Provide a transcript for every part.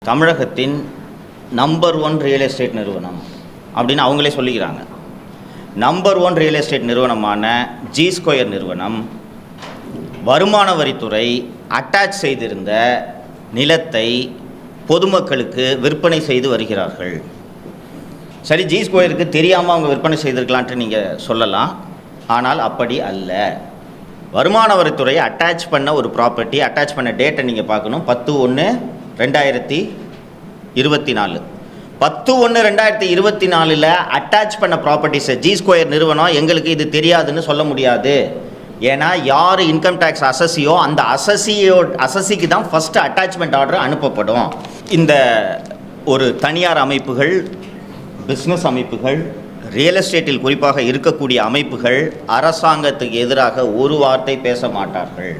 தமிழகத்தின் number 1 real estate நிறுவனம் அப்படின்னு அவங்களே சொல்லிக்கிறாங்க. நம்பர் 1 ரியல் எஸ்டேட் நிறுவனமான ஜி ஸ்கொயர் நிறுவனம் வருமான வரித்துறை அட்டாச் செய்திருந்த நிலத்தை பொதுமக்களுக்கு விற்பனை செய்து வருகிறார்கள். சரி, ஜி ஸ்கொயருக்கு தெரியாமல் அவங்க விற்பனை செய்திருக்கலான்ட்டு நீங்கள் சொல்லலாம். ஆனால் அப்படி அல்ல. வருமான வரித்துறை அட்டாச் பண்ண ஒரு ப்ராப்பர்ட்டி, அட்டாச் பண்ண டேட்டை நீங்கள் பார்க்கணும். 10/1/2024 10/1/2024 அட்டாச் பண்ண ப்ராப்பர்ட்டிஸை ஜி ஸ்கொயர் நிறுவனம் எங்களுக்கு இது தெரியாதுன்னு சொல்ல முடியாது. ஏன்னா யார் இன்கம் டேக்ஸ் அசஸியோ அந்த அசஸிக்கு தான் ஃபஸ்ட்டு அட்டாச்மெண்ட் ஆர்டர் அனுப்பப்படும். இந்த ஒரு தனியார் அமைப்புகள், பிஸ்னஸ் அமைப்புகள், ரியல் எஸ்டேட்டில் குறிப்பாக இருக்கக்கூடிய அமைப்புகள் அரசாங்கத்துக்கு எதிராக ஒரு வார்த்தை பேச மாட்டார்கள்.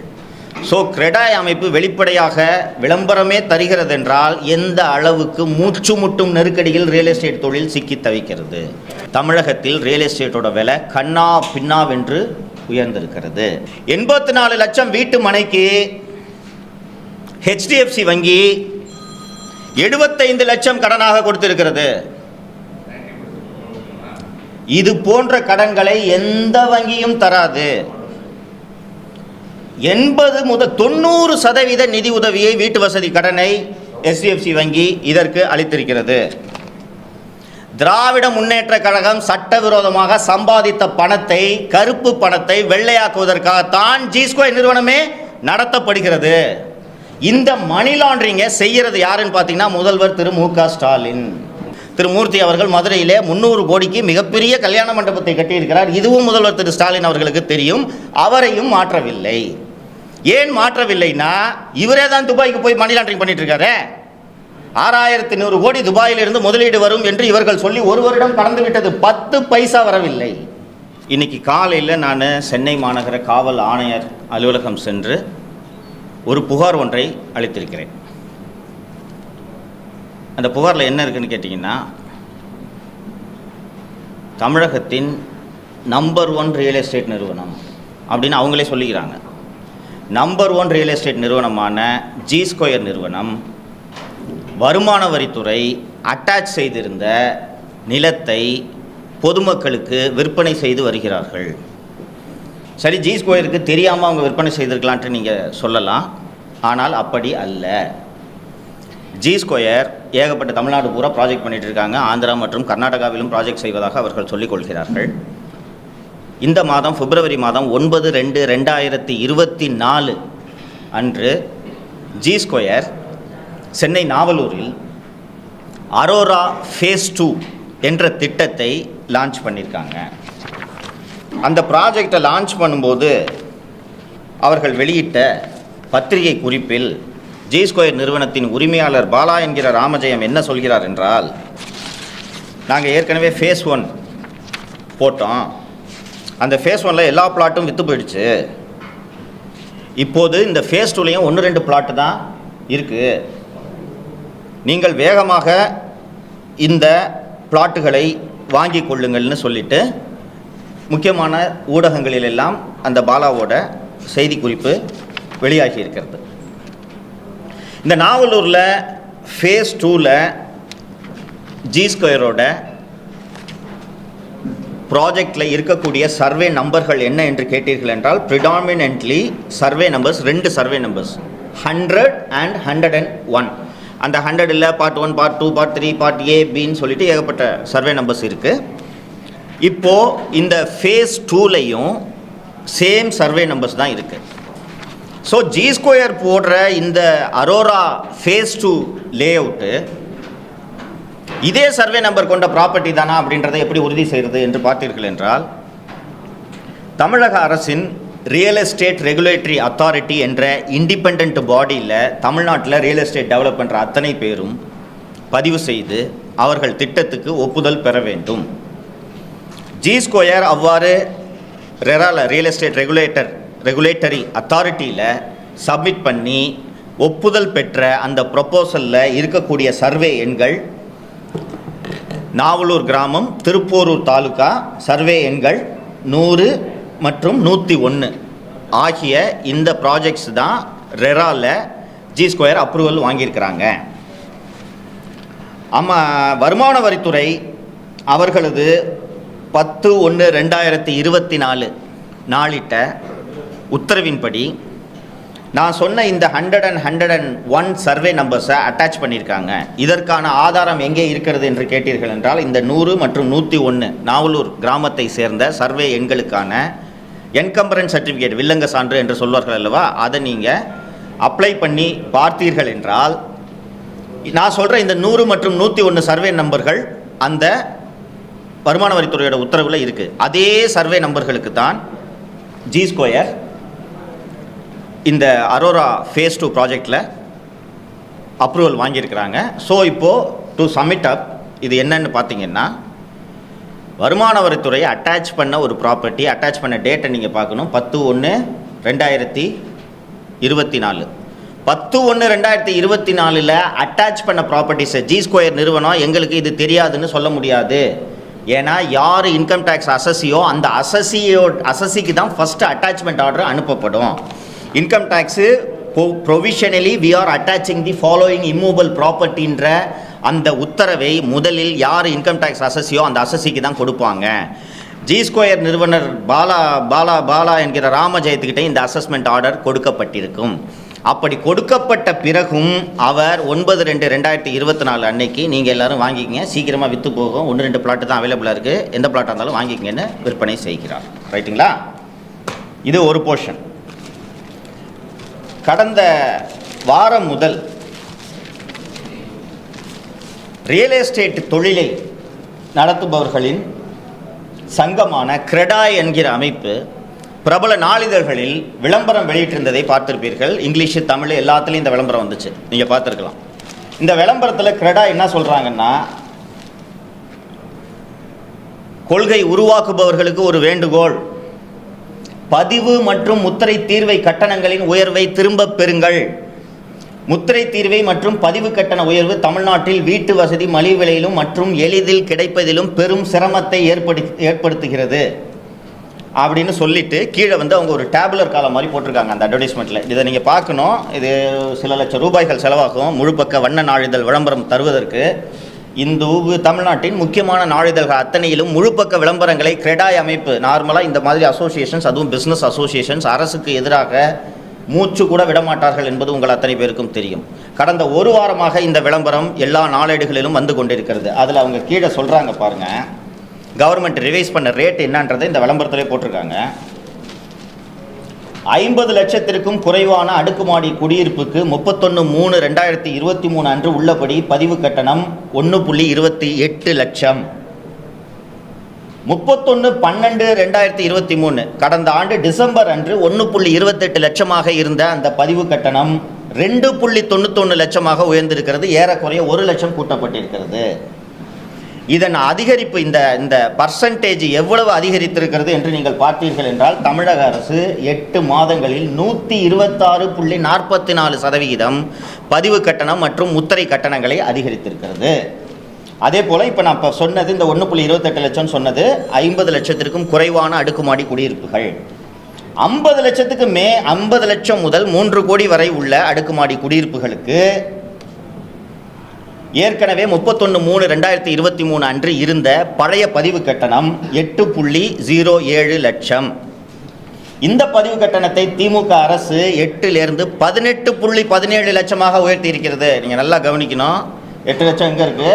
ஸோ கிரெடாய் அமைப்பு வெளிப்படையாக விளம்பரமே தருகிறது என்றால் எந்த அளவுக்கு மூச்சு முட்டும் நெருக்கடியில் ரியல் எஸ்டேட் தொழில் சிக்கி தவிக்கிறது. தமிழகத்தில் ரியல் எஸ்டேட்டோட விலை கண்ணா பின்னாவென்று உயர்ந்திருக்கிறது. 84 லட்சம் வீட்டு மனைக்கு HDFC வங்கி 75 லட்சம் கடனாக கொடுத்திருக்கிறது. இது போன்ற கடன்களை எந்த வங்கியும் தராது. 80 முதல் 90% நிதி உதவியை வீட்டு வசதி கடனை HDFC வங்கி இதற்கு அளித்திருக்கிறது. திராவிட முன்னேற்ற கழகம் சட்டவிரோதமாக சம்பாதித்த பணத்தை, கருப்பு பணத்தை வெள்ளையாக்குவதற்காகத்தான் ஜி ஸ்கொயர் நிறுவனமே நடத்தப்படுகிறது. இந்த மணி லாண்டரிங்கை செய்கிறது யாருன்னு பார்த்தீங்கன்னா முதல்வர் திரு மு க ஸ்டாலின். திரு மூர்த்தி அவர்கள் மதுரையிலே 300 கோடிக்கு மிகப்பெரிய கல்யாண மண்டபத்தை கட்டியிருக்கிறார். இதுவும் முதல்வர் திரு ஸ்டாலின் அவர்களுக்கு தெரியும். அவரையும் மாற்றவில்லை. ஏன் மாற்றவில்லைன்னா இவரே தான் துபாய்க்கு போய் மணி லாண்டரிங் பண்ணிட்டு இருக்காரு. 6100 கோடி துபாயிலிருந்து முதலீடு வரும் என்று இவர்கள் சொல்லி ஒரு வருடம் கடந்து விட்டது. 10 பைசா வரவில்லை. இன்னைக்கு காலையில் நான் சென்னை மாநகர காவல் ஆணையர் அலுவலகம் சென்று ஒரு புகார் ஒன்றை அளித்திருக்கிறேன். அந்த புகாரில் என்ன இருக்குன்னு கேட்டிங்கன்னா, தமிழகத்தின் நம்பர் 1 ரியல் எஸ்டேட் நிறுவனம் அப்படின்னு அவங்களே சொல்லிக்கிறாங்க. நம்பர் 1 ரியல் எஸ்டேட் நிறுவனமான ஜி ஸ்கொயர் நிறுவனம் வருமான வரித்துறை அட்டாச் செய்திருந்த நிலத்தை பொதுமக்களுக்கு விற்பனை செய்து வருகிறார்கள். சரி, ஜி ஸ்கொயருக்கு தெரியாமல் அவங்க விற்பனை செய்திருக்கலான்ட்டு நீங்கள் சொல்லலாம். ஆனால் அப்படி அல்ல. ஜி ஸ்கொயர் ஏகப்பட்ட தமிழ்நாடு பூரா ப்ராஜெக்ட் பண்ணிகிட்டு இருக்காங்க. ஆந்திரா மற்றும் கர்நாடகாவிலும் ப்ராஜெக்ட் செய்வதாக அவர்கள் சொல்லிக் கொள்கிறார்கள். இந்த மாதம் பிப்ரவரி மாதம் 9/2/2024 அன்று ஜி ஸ்கொயர் சென்னை நாவலூரில் அரோரா ஃபேஸ் 2 என்ற திட்டத்தை லான்ச் பண்ணியிருக்காங்க. அந்த ப்ராஜெக்டை லான்ச் பண்ணும்போது அவர்கள் வெளியிட்ட பத்திரிகை குறிப்பில் ஜி ஸ்கொயர் நிறுவனத்தின் உரிமையாளர் பாலா என்கிற ராமஜெயம் என்ன சொல்கிறார் என்றால், நாங்கள் ஏற்கனவே ஃபேஸ் 1 போட்டோம். அந்த ஃபேஸ் 1ல் எல்லா பிளாட்டும் விற்று போயிடுச்சு. இப்போது இந்த ஃபேஸ் 2லையும் 1-2 பிளாட்டு தான் இருக்குது. நீங்கள் வேகமாக இந்த பிளாட்டுகளை வாங்கி கொள்ளுங்கள்னு சொல்லிட்டு முக்கியமான ஊடகங்களிலெல்லாம் அந்த பாலாவோட செய்தி குறிப்பு வெளியாகி இருக்கிறது. இந்த நாவலூரில் ஃபேஸ் 2ல் ஜி ஸ்கொயரோட ப்ராஜெக்டில் இருக்கக்கூடிய சர்வே நம்பர்கள் என்ன என்று கேட்டீர்கள் என்றால், predominantly survey numbers 2 survey numbers 100 and 101. அந்த 100ல் part 1, part 2, part 3, part A, Bன்னு சொல்லிட்டு ஏகப்பட்ட சர்வே நம்பர்ஸ் இருக்குது. இப்போது இந்த ஃபேஸ் 2லையும் சேம் சர்வே நம்பர்ஸ் தான் இருக்குது. ஸோ ஜி ஸ்கொயர் போடுற இந்த அரோரா ஃபேஸ் 2 லே அவுட்டு இதே சர்வே நம்பர் கொண்ட ப்ராப்பர்ட்டி தானா அப்படின்றத எப்படி உறுதி செய்கிறது என்று பார்த்தீர்கள் என்றால், தமிழக அரசின் ரியல் எஸ்டேட் ரெகுலேட்டரி அத்தாரிட்டி என்ற இண்டிபெண்ட் பாடியில் தமிழ்நாட்டில் ரியல் எஸ்டேட் டெவலப் பண்ணுற அத்தனை பேரும் பதிவு செய்து அவர்கள் திட்டத்துக்கு ஒப்புதல் பெற வேண்டும். ஜி ஸ்கொயர் அவ்வாறு ரெரால ரியல் எஸ்டேட் ரெகுலேட்டரி அத்தாரிட்டியில் சப்மிட் பண்ணி ஒப்புதல் பெற்ற அந்த ப்ரொப்போசலில் இருக்கக்கூடிய சர்வே எண்கள் நாவலூர் கிராமம், திருப்போரூர் தாலுகா சர்வே எண்கள் 100 மற்றும் 101 ஆகிய இந்த ப்ராஜெக்ட்ஸ் தான் ரெரால ஜி ஸ்கொயர் அப்ரூவல் வாங்கியிருக்கிறாங்க. வருமான வரித்துறை அவர்களது 10/1/2024 நாளிட்ட உத்தரவின்படி நான் சொன்ன இந்த 100 and 101 சர்வே நம்பர்ஸை அட்டாச் பண்ணியிருக்காங்க. இதற்கான ஆதாரம் எங்கே இருக்கிறது என்று கேட்டீர்கள் என்றால், இந்த 100 மற்றும் 101 நாவலூர் கிராமத்தை சேர்ந்த சர்வே எண்களுக்கான என்கம்பரன்ஸ் சர்டிஃபிகேட், வில்லங்க சான்று என்று சொல்வார்கள் அல்லவா, அதை நீங்கள் அப்ளை பண்ணி பார்த்தீர்கள் என்றால், நான் சொல்கிற இந்த 100 மற்றும் 101 சர்வே நம்பர்கள் அந்த வருமான வரித்துறையோட உத்தரவில் இருக்குது. அதே சர்வே நம்பர்களுக்கு தான் ஜி ஸ்கொயர் இந்த அரோரா ஃபேஸ் 2 ப்ராஜெக்டில் அப்ரூவல் வாங்கியிருக்கிறாங்க. ஸோ இப்போது டு சப்மிட் அப் இது என்னன்னு பார்த்தீங்கன்னா, வருமான வரித்துறை அட்டாச் பண்ண ஒரு ப்ராப்பர்ட்டி, அட்டாச் பண்ண டேட்டை நீங்கள் பார்க்கணும். 10/1/2024 10/1/2024 அட்டாச் பண்ண ப்ராப்பர்ட்டிஸை ஜி ஸ்கொயர் நிறுவனம் எங்களுக்கு இது தெரியாதுன்னு சொல்ல முடியாது. ஏன்னா யார் இன்கம் டேக்ஸ் அசஸியோ அந்த அசஸிக்கு தான் ஃபஸ்ட்டு அட்டாச்மெண்ட் ஆர்டர் அனுப்பப்படும். Income tax provisionally we are attaching the following immovable ப்ராப்பர்ட்டின்ற அந்த உத்தரவை முதலில் யார் இன்கம் டேக்ஸ் அசஸியோ அந்த அசஸிக்கு தான் கொடுப்பாங்க. ஜி ஸ்கொயர் நிறுவனர் பாலா என்கிற ராமஜெயத்துக்கிட்டே இந்த அசஸ்மெண்ட் ஆர்டர் கொடுக்கப்பட்டிருக்கும். அப்படி கொடுக்கப்பட்ட பிறகும் அவர் 9/2/2024 அன்னைக்கு நீங்கள் எல்லோரும் வாங்கிக்கிங்க, சீக்கிரமாக விற்று போகும், 1-2 பிளாட்டு தான் அவைலபிளாக இருக்குது, எந்த பிளாட்டாக இருந்தாலும் வாங்கிக்கிங்கன்னு விற்பனை செய்கிறார். ரைட்டுங்களா? இது ஒரு போர்ஷன். கடந்த வாரம் முதல் ரியல் எஸ்டேட் தொழிலை நடத்துபவர்களின் சங்கமான கிரெடாய் என்கிற அமைப்பு பிரபல நாளிதழ்களில் விளம்பரம் வெளியிட்டிருந்ததை பார்த்திருப்பீர்கள். இங்கிலீஷு, தமிழ் எல்லாத்துலேயும் இந்த விளம்பரம் வந்துச்சு, நீங்கள் பார்த்துருக்கலாம். இந்த விளம்பரத்தில் கிரெடாய் என்ன சொல்கிறாங்கன்னா, கொள்கை உருவாக்குபவர்களுக்கு ஒரு வேண்டுகோள், பதிவு மற்றும் முத்திரை தீர்வை கட்டணங்களின் உயர்வை திரும்பப் பெறுங்கள். முத்திரை தீர்வை மற்றும் பதிவு கட்டண உயர்வு தமிழ்நாட்டில் வீட்டு வசதி மலிவு விலையிலும் மற்றும் எளிதில் கிடைப்பதிலும் பெரும் சிரமத்தை ஏற்படுத்துகிறது அப்படின்னு சொல்லிட்டு கீழே அவங்க ஒரு டேபுலர் காலம் மாதிரி போட்டிருக்காங்க அந்த அட்வர்டைஸ்மெண்ட்டில். இதை நீங்கள் பார்க்கணும். இது சில லட்சம் ரூபாய்கள் செலவாகும் முழுப்பக்க வண்ண நாளிதழ் விளம்பரம் தருவதற்கு. தமிழ்நாட்டின் முக்கியமான நாளிதழ்கள் அத்தனையிலும் முழுப்பக்க விளம்பரங்களை கிரெடாய் அமைப்பு, நார்மலாக இந்த மாதிரி அசோசியேஷன்ஸ், அதுவும் பிஸ்னஸ் அசோசியேஷன்ஸ் அரசுக்கு எதிராக மூச்சு கூட விடமாட்டார்கள் என்பது உங்கள் அத்தனை பேருக்கும் தெரியும். கடந்த ஒரு வாரமாக இந்த விளம்பரம் எல்லா நாளேடுகளிலும் வந்து கொண்டிருக்கிறது. அதில் அவங்க கீழே சொல்கிறாங்க பாருங்கள், கவர்மெண்ட் ரிவைஸ் பண்ண ரேட் என்னன்றதை இந்த விளம்பரத்திலே போட்டிருக்காங்க. 50 லட்சத்திற்கும் குறைவான அடுக்குமாடி குடியிருப்புக்கு 31/3/2023 அன்று உள்ளபடி பதிவு கட்டணம் 1.28 லட்சம். 31/12/2023 கடந்த ஆண்டு டிசம்பர் அன்று 1.28 லட்சமாக இருந்த அந்த பதிவு கட்டணம் 2.91 லட்சமாக உயர்ந்திருக்கிறது. ஏறக்குறைய 1 லட்சம் கூட்டப்பட்டிருக்கிறது. இதன் அதிகரிப்பு, இந்த பர்சன்டேஜ் எவ்வளவு அதிகரித்திருக்கிறது என்று நீங்கள் பார்த்தீர்கள் என்றால், தமிழக அரசு 8 மாதங்களில் 126.44% பதிவு கட்டணம் மற்றும் முத்திரை கட்டணங்களை அதிகரித்திருக்கிறது. அதே போல் இப்போ நான் இப்போ சொன்னது, இந்த 1.28 லட்சம் சொன்னது 50 லட்சத்திற்கும் குறைவான அடுக்குமாடி குடியிருப்புகள். 50 லட்சத்துக்கு 50 லட்சம் முதல் 3 கோடி வரை உள்ள அடுக்குமாடி குடியிருப்புகளுக்கு ஏற்கனவே 31/3/2023 அன்று இருந்த பழைய பதிவு கட்டணம் 8.07 லட்சம். இந்த பதிவு கட்டணத்தை திமுக அரசு 8லிருந்து 18.17 லட்சமாக உயர்த்தி இருக்கிறது. நீங்கள் நல்லா கவனிக்கணும். 8 லட்சம் எங்கே இருக்குது?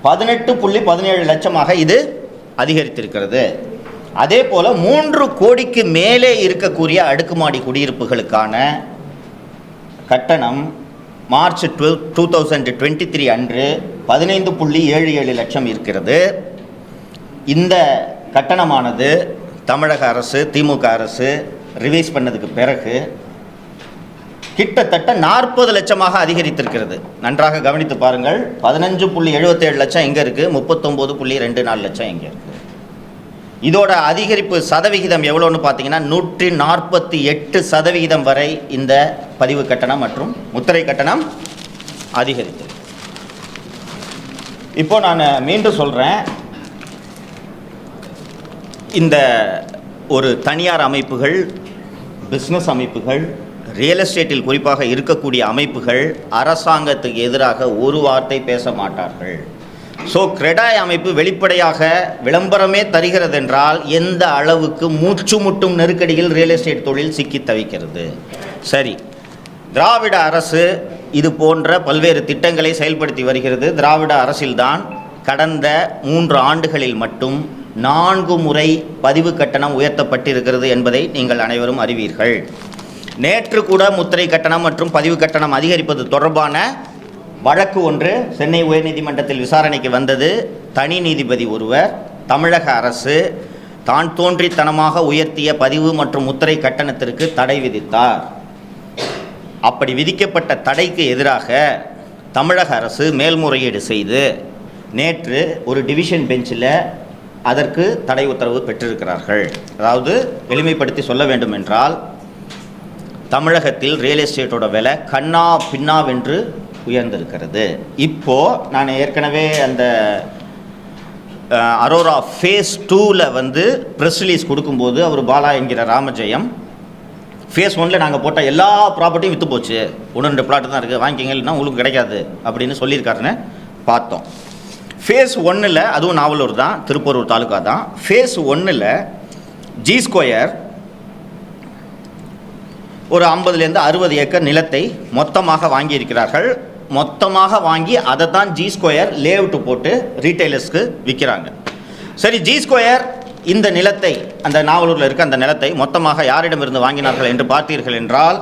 18.17 லட்சமாக இது அதிகரித்திருக்கிறது. அதே போல் 3 கோடிக்கு மேலே இருக்கக்கூடிய அடுக்குமாடி குடியிருப்புகளுக்கான கட்டணம் மார்ச் 2023 அன்று 15.77 லட்சம் இருக்கிறது. இந்த கட்டணமானது தமிழக அரசு, திமுக அரசு ரிவைஸ் பண்ணதுக்கு பிறகு கிட்டத்தட்ட 40 லட்சமாக அதிகரித்திருக்கிறது. நன்றாக கவனித்து பாருங்கள். 15.77 லட்சம் எங்கே இருக்குது? 39.24 லட்சம் எங்கே இருக்குது? இதோட அதிகரிப்பு சதவிகிதம் எவ்வளோன்னு பார்த்தீங்கன்னா 148% வரை இந்த பதிவு கட்டணம் மற்றும் முத்திரை கட்டணம் அதிகரித்து. இப்போ நான் மீண்டும் சொல்கிறேன், இந்த ஒரு தனியார் அமைப்புகள், பிஸ்னஸ் அமைப்புகள், ரியல் எஸ்டேட்டில் குறிப்பாக இருக்கக்கூடிய அமைப்புகள் அரசாங்கத்துக்கு எதிராக ஒரு வார்த்தை பேச மாட்டார்கள். ஸோ கிரெடாய் அமைப்பு வெளிப்படையாக விளம்பரமே தருகிறது என்றால் எந்த அளவுக்கு மூச்சு முட்டும் நெருக்கடியில் ரியல் எஸ்டேட் தொழில் சிக்கி தவிக்கிறது. சரி, திராவிட அரசு இது போன்ற பல்வேறு திட்டங்களை செயல்படுத்தி வருகிறது. திராவிட அரசில்தான் கடந்த 3 ஆண்டுகளில் மட்டும் 4 முறை பதிவு கட்டணம் உயர்த்தப்பட்டிருக்கிறது என்பதை நீங்கள் அனைவரும் அறிவீர்கள். நேற்று கூட முத்திரை கட்டணம் மற்றும் பதிவு கட்டணம் அதிகரிப்பது தொடர்பான வழக்கு ஒன்று சென்னை உயர்நீதிமன்றத்தில் விசாரணைக்கு வந்தது. தனி நீதிபதி ஒருவர் தமிழக அரசு தான் தோன்றித்தனமாக உயர்த்திய பதிவு மற்றும் முத்திரை கட்டணத்திற்கு தடை விதித்தார். அப்படி விதிக்கப்பட்ட தடைக்கு எதிராக தமிழக அரசு மேல்முறையீடு செய்து நேற்று ஒரு டிவிஷன் பெஞ்சில் அதற்கு தடை உத்தரவு பெற்றிருக்கிறார்கள். அதாவது எளிமைப்படுத்தி சொல்ல வேண்டும் என்றால், தமிழகத்தில் ரியல் எஸ்டேட்டோட விலை கண்ணா பின்னாவென்று உயர்ந்திருக்கிறது. இப்போது நான் ஏற்கனவே அந்த அரோரா ஃபேஸ் 2 ப்ரெஸ் ரிலீஸ் கொடுக்கும்போது அவர் பாலா என்கிற ராமஜெயம், ஃபேஸ் 1 நாங்கள் போட்ட எல்லா ப்ராப்பர்ட்டியும் விற்று போச்சு, 1-2 பிளாட்டு தான் இருக்குது, வாங்கிக்கிங்க, இல்லைன்னா உங்களுக்கு கிடைக்காது அப்படின்னு சொல்லியிருக்காருன்னு பார்த்தோம். ஃபேஸ் 1 அதுவும் நாவலூர் தான், திருப்பூர் தாலுக்கா தான். ஃபேஸ் 1 ஜி ஸ்கொயர் ஒரு 50லேருந்து 60 ஏக்கர் நிலத்தை மொத்தமாக வாங்கியிருக்கிறார்கள். மொத்தமாக வாங்கி அதை தான் ஜி ஸ்கொயர் லேஅவுட்டு போட்டு ரீட்டைலர்ஸ்க்கு விற்கிறாங்க. சரி, ஜி ஸ்கொயர் இந்த நிலத்தை, அந்த நாவலூரில் இருக்க அந்த நிலத்தை மொத்தமாக யாரிடமிருந்து வாங்கினார்கள் என்று பார்த்தீர்கள் என்றால்,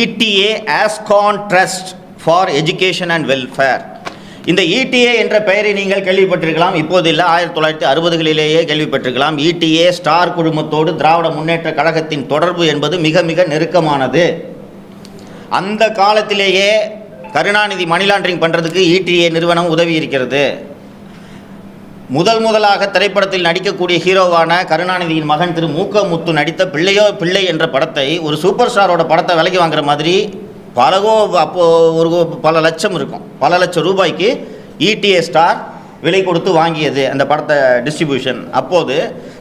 ETA Ascon trust for education and welfare. இந்த இடிஏ என்ற பெயரை நீங்கள் கேள்விப்பட்டிருக்கலாம், இப்போது இல்லை, 1960களிலேயே கேள்விப்பட்டிருக்கலாம். இடிஏ ஸ்டார் குழுமத்தோடு திராவிட முன்னேற்ற கழகத்தின் தொடர்பு என்பது மிக மிக நெருக்கமானது. அந்த காலத்திலேயே கருணாநிதி மணி லாண்டரிங் பண்ணுறதுக்கு இடிஏ நிறுவனம் உதவி இருக்கிறது. முதலாக திரைப்படத்தில் நடிக்கக்கூடிய ஹீரோவான கருணாநிதியின் மகன் திரு மூக்க முத்து நடித்த பிள்ளையோ பிள்ளை என்ற படத்தை ஒரு சூப்பர் ஸ்டாரோட படத்தை விலைக்கு வாங்குற மாதிரி அப்போது பல லட்சம் இருக்கும், பல லட்சம் ரூபாய்க்கு இடிஏ ஸ்டார் விலை கொடுத்து வாங்கியது அந்த படத்தை டிஸ்ட்ரிபியூஷன். அப்போது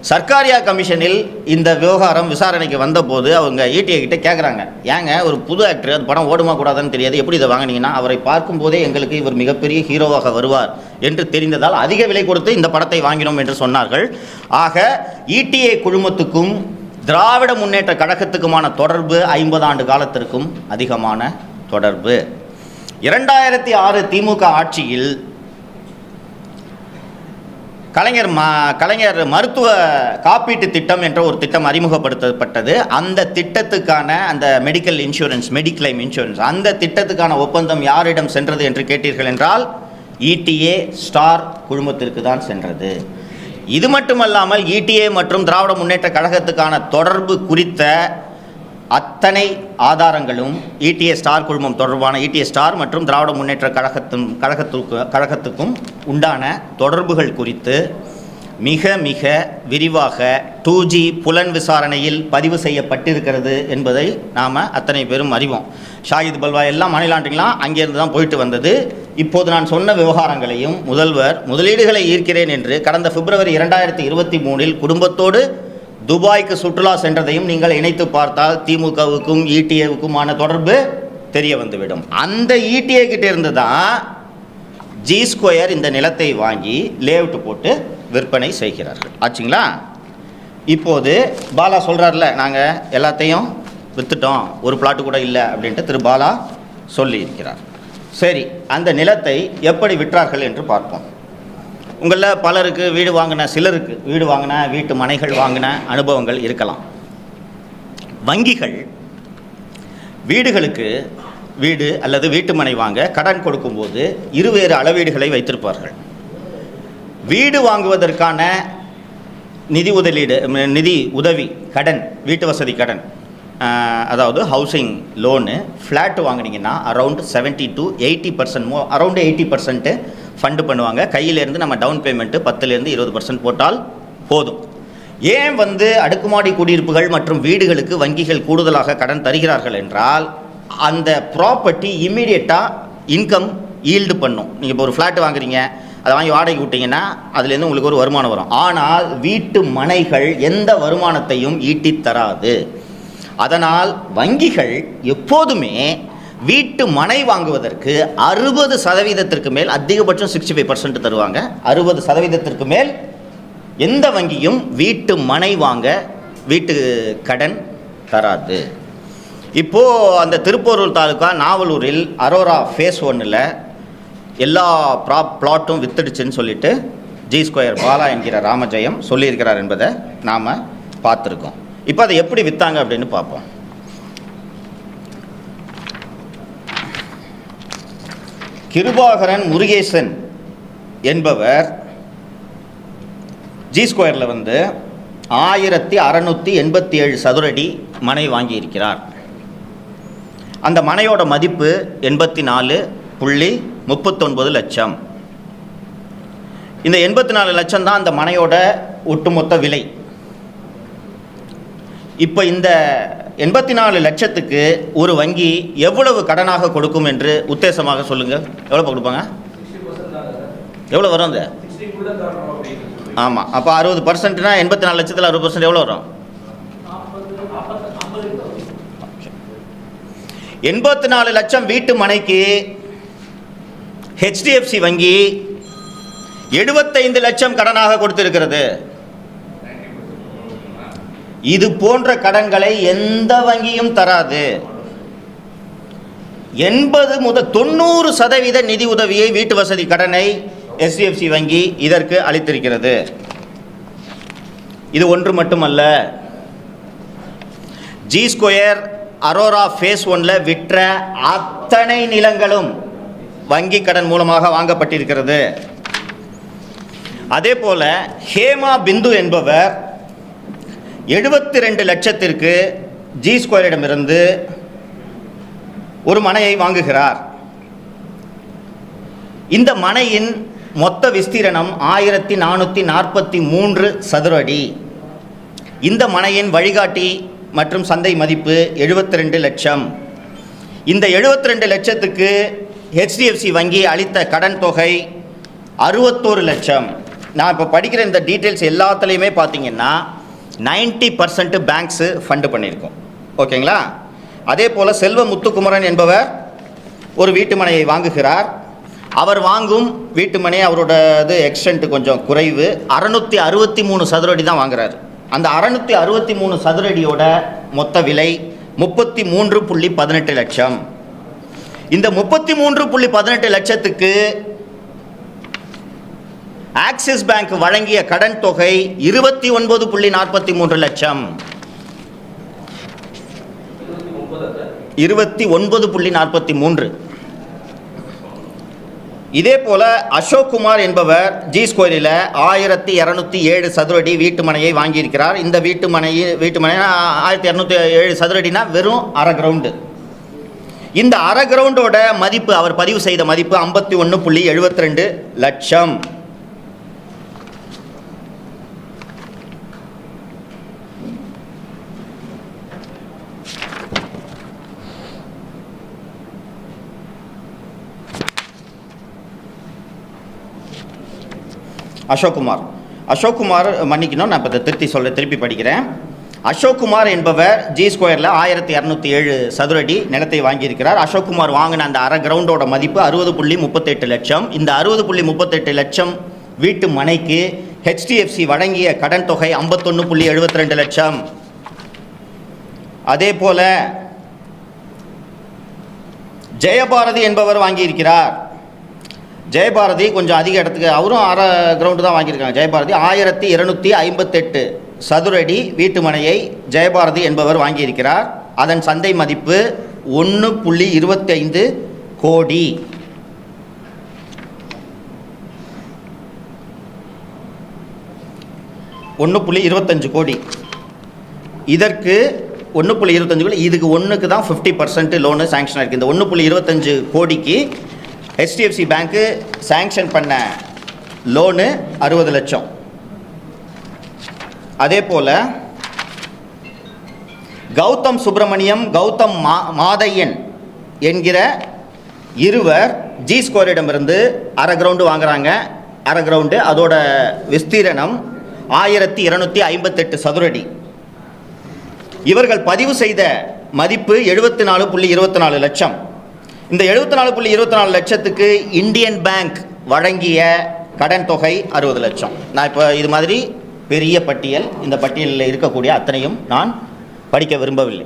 சர்க்காரியா கமிஷனில் இந்த விவகாரம் விசாரணைக்கு வந்தபோது அவங்க இடிஏ கிட்ட கேட்குறாங்க, ஏங்க ஒரு புது ஆக்டர், அந்த படம் ஓடுமா கூடாதுன்னு தெரியாது, எப்படி இதை வாங்கினீங்கன்னா? அவரை பார்க்கும்போதே எங்களுக்கு இவர் மிகப்பெரிய ஹீரோவாக வருவார் என்று தெரிந்ததால் அதிக விலை கொடுத்து இந்த படத்தை வாங்கினோம் என்று சொன்னார்கள். ஆக இடிஏ குழுமத்துக்கும் திராவிட முன்னேற்ற கழகத்துக்குமான தொடர்பு 50 ஆண்டு காலத்திற்கும் அதிகமான தொடர்பு. 2006 திமுக ஆட்சியில் கலைஞர் மருத்துவ காப்பீட்டு திட்டம் என்ற ஒரு திட்டம் அறிமுகப்படுத்தப்பட்டது. அந்த திட்டத்துக்கான அந்த மெடிக்கல் இன்சூரன்ஸ், மெடிக்ளைம் இன்சூரன்ஸ், அந்த திட்டத்துக்கான ஒப்பந்தம் யாரிடம் சென்றது என்று கேட்டீர்கள் என்றால் இடிஏ ஸ்டார் குழுமத்திற்கு தான் சென்றது. இது மட்டுமல்லாமல் இடிஏ மற்றும் திராவிட முன்னேற்ற கழகத்துக்கான தொடர்பு குறித்த அத்தனை ஆதாரங்களும் இடிஏ ஸ்டார் குழுமம் தொடர்பான இடிஏ ஸ்டார் மற்றும் திராவிட முன்னேற்ற கழகத்துக்கும் உண்டான தொடர்புகள் குறித்து மிக மிக விரிவாக 2G புலன் விசாரணையில் பதிவு செய்யப்பட்டிருக்கிறது என்பதை நாம் அத்தனை பேரும் அறிவோம். ஷாஹித் பல்வா எல்லாம் மணி லாண்டரிங்லாம் அங்கேருந்து தான் போயிட்டு வந்தது. இப்போது நான் சொன்ன விவகாரங்களையும் முதல்வர் முதலீடுகளை ஈர்க்கிறேன் என்று கடந்த பிப்ரவரி 2023 குடும்பத்தோடு துபாய்க்கு சுற்றுலா சென்றதையும் நீங்கள் இணைத்து பார்த்தால் திமுகவுக்கும் இடிஏவுக்குமான தொடர்பு தெரிய வந்துவிடும். அந்த இடிஏ கிட்ட இருந்து தான் ஜி ஸ்கொயர் இந்த நிலத்தை வாங்கி லேஅவுட் போட்டு விற்பனை செய்கிறார்கள். ஆச்சுங்களா? இப்போது பாலா சொல்கிறார்ல, நாங்கள் எல்லாத்தையும் விற்றுட்டோம், ஒரு பிளாட்டு கூட இல்லை அப்படின்ட்டு திரு பாலா சொல்லி இருக்கிறார். சரி, அந்த நிலத்தை எப்படி விற்றார்கள் என்று பார்ப்போம். உங்களில் பலருக்கு வீடு வாங்கின, சிலருக்கு வீடு வாங்கின, வீட்டு மனைகள் வாங்கின அனுபவங்கள் இருக்கலாம். வங்கிகள் வீடுகளுக்கு வீடு அல்லது வீட்டு மனை வாங்க கடன் கொடுக்கும்போது இருவேறு அளவீடுகளை வைத்திருப்பார்கள். வீடு வாங்குவதற்கான நிதி உதவி கடன், வீட்டு வசதி கடன், அதாவது ஹவுசிங் லோனு, ஃப்ளாட்டு வாங்கினீங்கன்னா அரவுண்ட் 70 to 80%, அரவுண்டு 80% ஃபண்டு பண்ணுவாங்க. கையிலேருந்து நம்ம டவுன் பேமெண்ட்டு 10% 20% போட்டால் போதும். ஏன் அடுக்குமாடி குடியிருப்புகள் மற்றும் வீடுகளுக்கு வங்கிகள் கூடுதலாக கடன் தருகிறார்கள் என்றால், அந்த ப்ராப்பர்ட்டி இம்மீடியட்டாக இன்கம் ஈல்டு பண்ணும். நீங்கள் இப்போ ஒரு ஃப்ளாட்டு வாங்குறீங்க, அதை வாங்கி வாடகை விட்டிங்கன்னா அதுலேருந்து உங்களுக்கு ஒரு வருமானம் வரும். ஆனால் வீட்டு மனைகள் எந்த வருமானத்தையும் ஈட்டி தராது. அதனால் வங்கிகள் எப்போதுமே வீட்டு மனை வாங்குவதற்கு 60% மேல், அதிகபட்சம் 65% தருவாங்க. 60% மேல் எந்த வங்கியும் வீட்டு மனை வாங்க வீட்டு கடன் தராது. இப்போது அந்த திருப்போரூர் தாலுக்கா நாவலூரில் அரோரா ஃபேஸ் 1ல் எல்லா பிளாட்டும் வித்துடுச்சுன்னு சொல்லிட்டு ஜி ஸ்கொயர் பாலா என்கிற ராமஜெயம் சொல்லியிருக்கிறார் என்பதை நாம் பார்த்துருக்கோம். இப்போ அதை எப்படி விற்றாங்க அப்படின்னு பார்ப்போம். கிருபாகரன் முருகேசன் என்பவர் ஜி ஸ்கொயரில் 1687 சதுரடி மனை வாங்கியிருக்கிறார். அந்த மனையோட மதிப்பு 84.39 லட்சம். இந்த 84 லட்சம் தான் அந்த மனையோட ஒட்டுமொத்த விலை. இப்போ இந்த 84 லட்சத்துக்கு ஒரு வங்கி எவ்வளவு கடனாக கொடுக்கும் என்று உத்தேசமாக சொல்லுங்கள். எவ்வளோ கொடுப்பாங்க? எவ்வளோ வரும் அது? ஆமாம். அப்போ 60%னா 84 லட்சத்தில் 60% எவ்வளோ வரும்? 84 லட்சம் வீட்டு மனைக்கு HDFC வங்கி 75 லட்சம் கடனாக கொடுத்திருக்கிறது. இது போன்ற கடன்களை எந்த வங்கியும் தராது. 80 முதல் 90% நிதி உதவியை வீட்டு வசதி கடனை HDFC வங்கி இதற்கு அளித்திருக்கிறது. இது ஒன்று மட்டுமல்ல, ஜி ஸ்கொயர் அரோரா ஃபேஸ் 1ல் விற்ற அத்தனை நிலங்களும் வங்கி கடன் மூலமாக வாங்கப்பட்டிருக்கிறது. அதே போல ஹேமா பிந்து என்பவர் 72 லட்சத்திற்கு ஜி ஸ்கொயரிடமிருந்து ஒரு மனையை வாங்குகிறார். இந்த மனையின் மொத்த விஸ்தீரணம் 1443 சதுர அடி. இந்த மனையின் வழிகாட்டி மற்றும் சந்தை மதிப்பு 72 லட்சம். இந்த 72 லட்சத்துக்கு HDFC வங்கி அளித்த கடன் தொகை 61 லட்சம். நான் இப்போ படிக்கிற இந்த டீட்டெயில்ஸ் எல்லாத்துலேயுமே பார்த்தீங்கன்னா 90% பேங்க்ஸு ஃபண்டு பண்ணியிருக்கோம். ஓகேங்களா? அதே போல் செல்வ முத்துக்குமரன் என்பவர் ஒரு வீட்டு மனையை வாங்குகிறார். அவர் வாங்கும் வீட்டு மனை அவரோட எக்ஸ்டென்ட் கொஞ்சம் குறைவு, 663 சதுர அடி தான் வாங்குறாரு. அந்த 663 சதுர அடியோட மொத்த விலை 33.18 லட்சம். இந்த 33.18 லட்சத்துக்கு ஆக்சிஸ் பேங்க் வழங்கிய கடன் தொகை 29.43 லட்சம். 29.43. இதே போல அசோக் குமார் என்பவர் ஜி ஸ்கொயரில் 1207 சதுரடி வீட்டு மனையை வாங்கியிருக்கிறார். இந்த வீட்டு மனை 1207 சதுரடினா வெறும் அரை கிரவுண்டு. இந்த அரை கிரவுண்டோட மதிப்பு, அவர் பதிவு செய்த மதிப்பு 51.72 லட்சம். அசோக் குமார் மன்னிக்கணும், நான் இப்போ திருப்பி படிக்கிறேன். அசோக் குமார் என்பவர் ஜி ஸ்கொயரில் 1207 சதுரடி நிலத்தை வாங்கியிருக்கிறார். அசோக் குமார் வாங்கின அந்த அரை கிரவுண்டோட மதிப்பு 60.38 லட்சம். இந்த 60.38 லட்சம் வீட்டு மனைக்கு HDFC வழங்கிய கடன் தொகை 51.72 லட்சம். அதே போல ஜெயபாரதி என்பவர் வாங்கியிருக்கிறார். ஜெயபாரதி கொஞ்சம் அதிக இடத்துக்கு, அவரும் அரை கிரவுண்டு தான் வாங்கியிருக்காங்க. ஜெயபாரதி 1258 சதுரடி வீட்டு மனையை ஜெயபாரதி என்பவர் வாங்கியிருக்கிறார். அதன் சந்தை மதிப்பு 1.25 கோடி. $1.25 கோடி. இதற்கு 1.25 கோடி, இதுக்கு ஒன்றுக்கு தான் 50% லோனு சாங்ஷன் இருக்குது. இந்த 1.25 கோடிக்கு HDFC பேங்க்கு சாங்ஷன் பண்ண லோனு 60 லட்சம். அதே போல் கௌதம் சுப்பிரமணியம், கௌதம் மாதையன் என்கிற இருவர் ஜி ஸ்கொயரிடமிருந்து அரை கிரவுண்டு வாங்குகிறாங்க. அரை கிரவுண்டு அதோட விஸ்தீரணம் 1258 சதுரடி. இவர்கள் பதிவு செய்த மதிப்பு 74.24 லட்சம். இந்த 74.24 லட்சத்துக்கு இந்தியன் பேங்க் வழங்கிய கடன் தொகை 60 லட்சம். நான் இப்போ இது மாதிரி பெரிய பட்டியல், இந்த பட்டியலில் இருக்கக்கூடிய அத்தனையும் நான் படிக்க விரும்பவில்லை.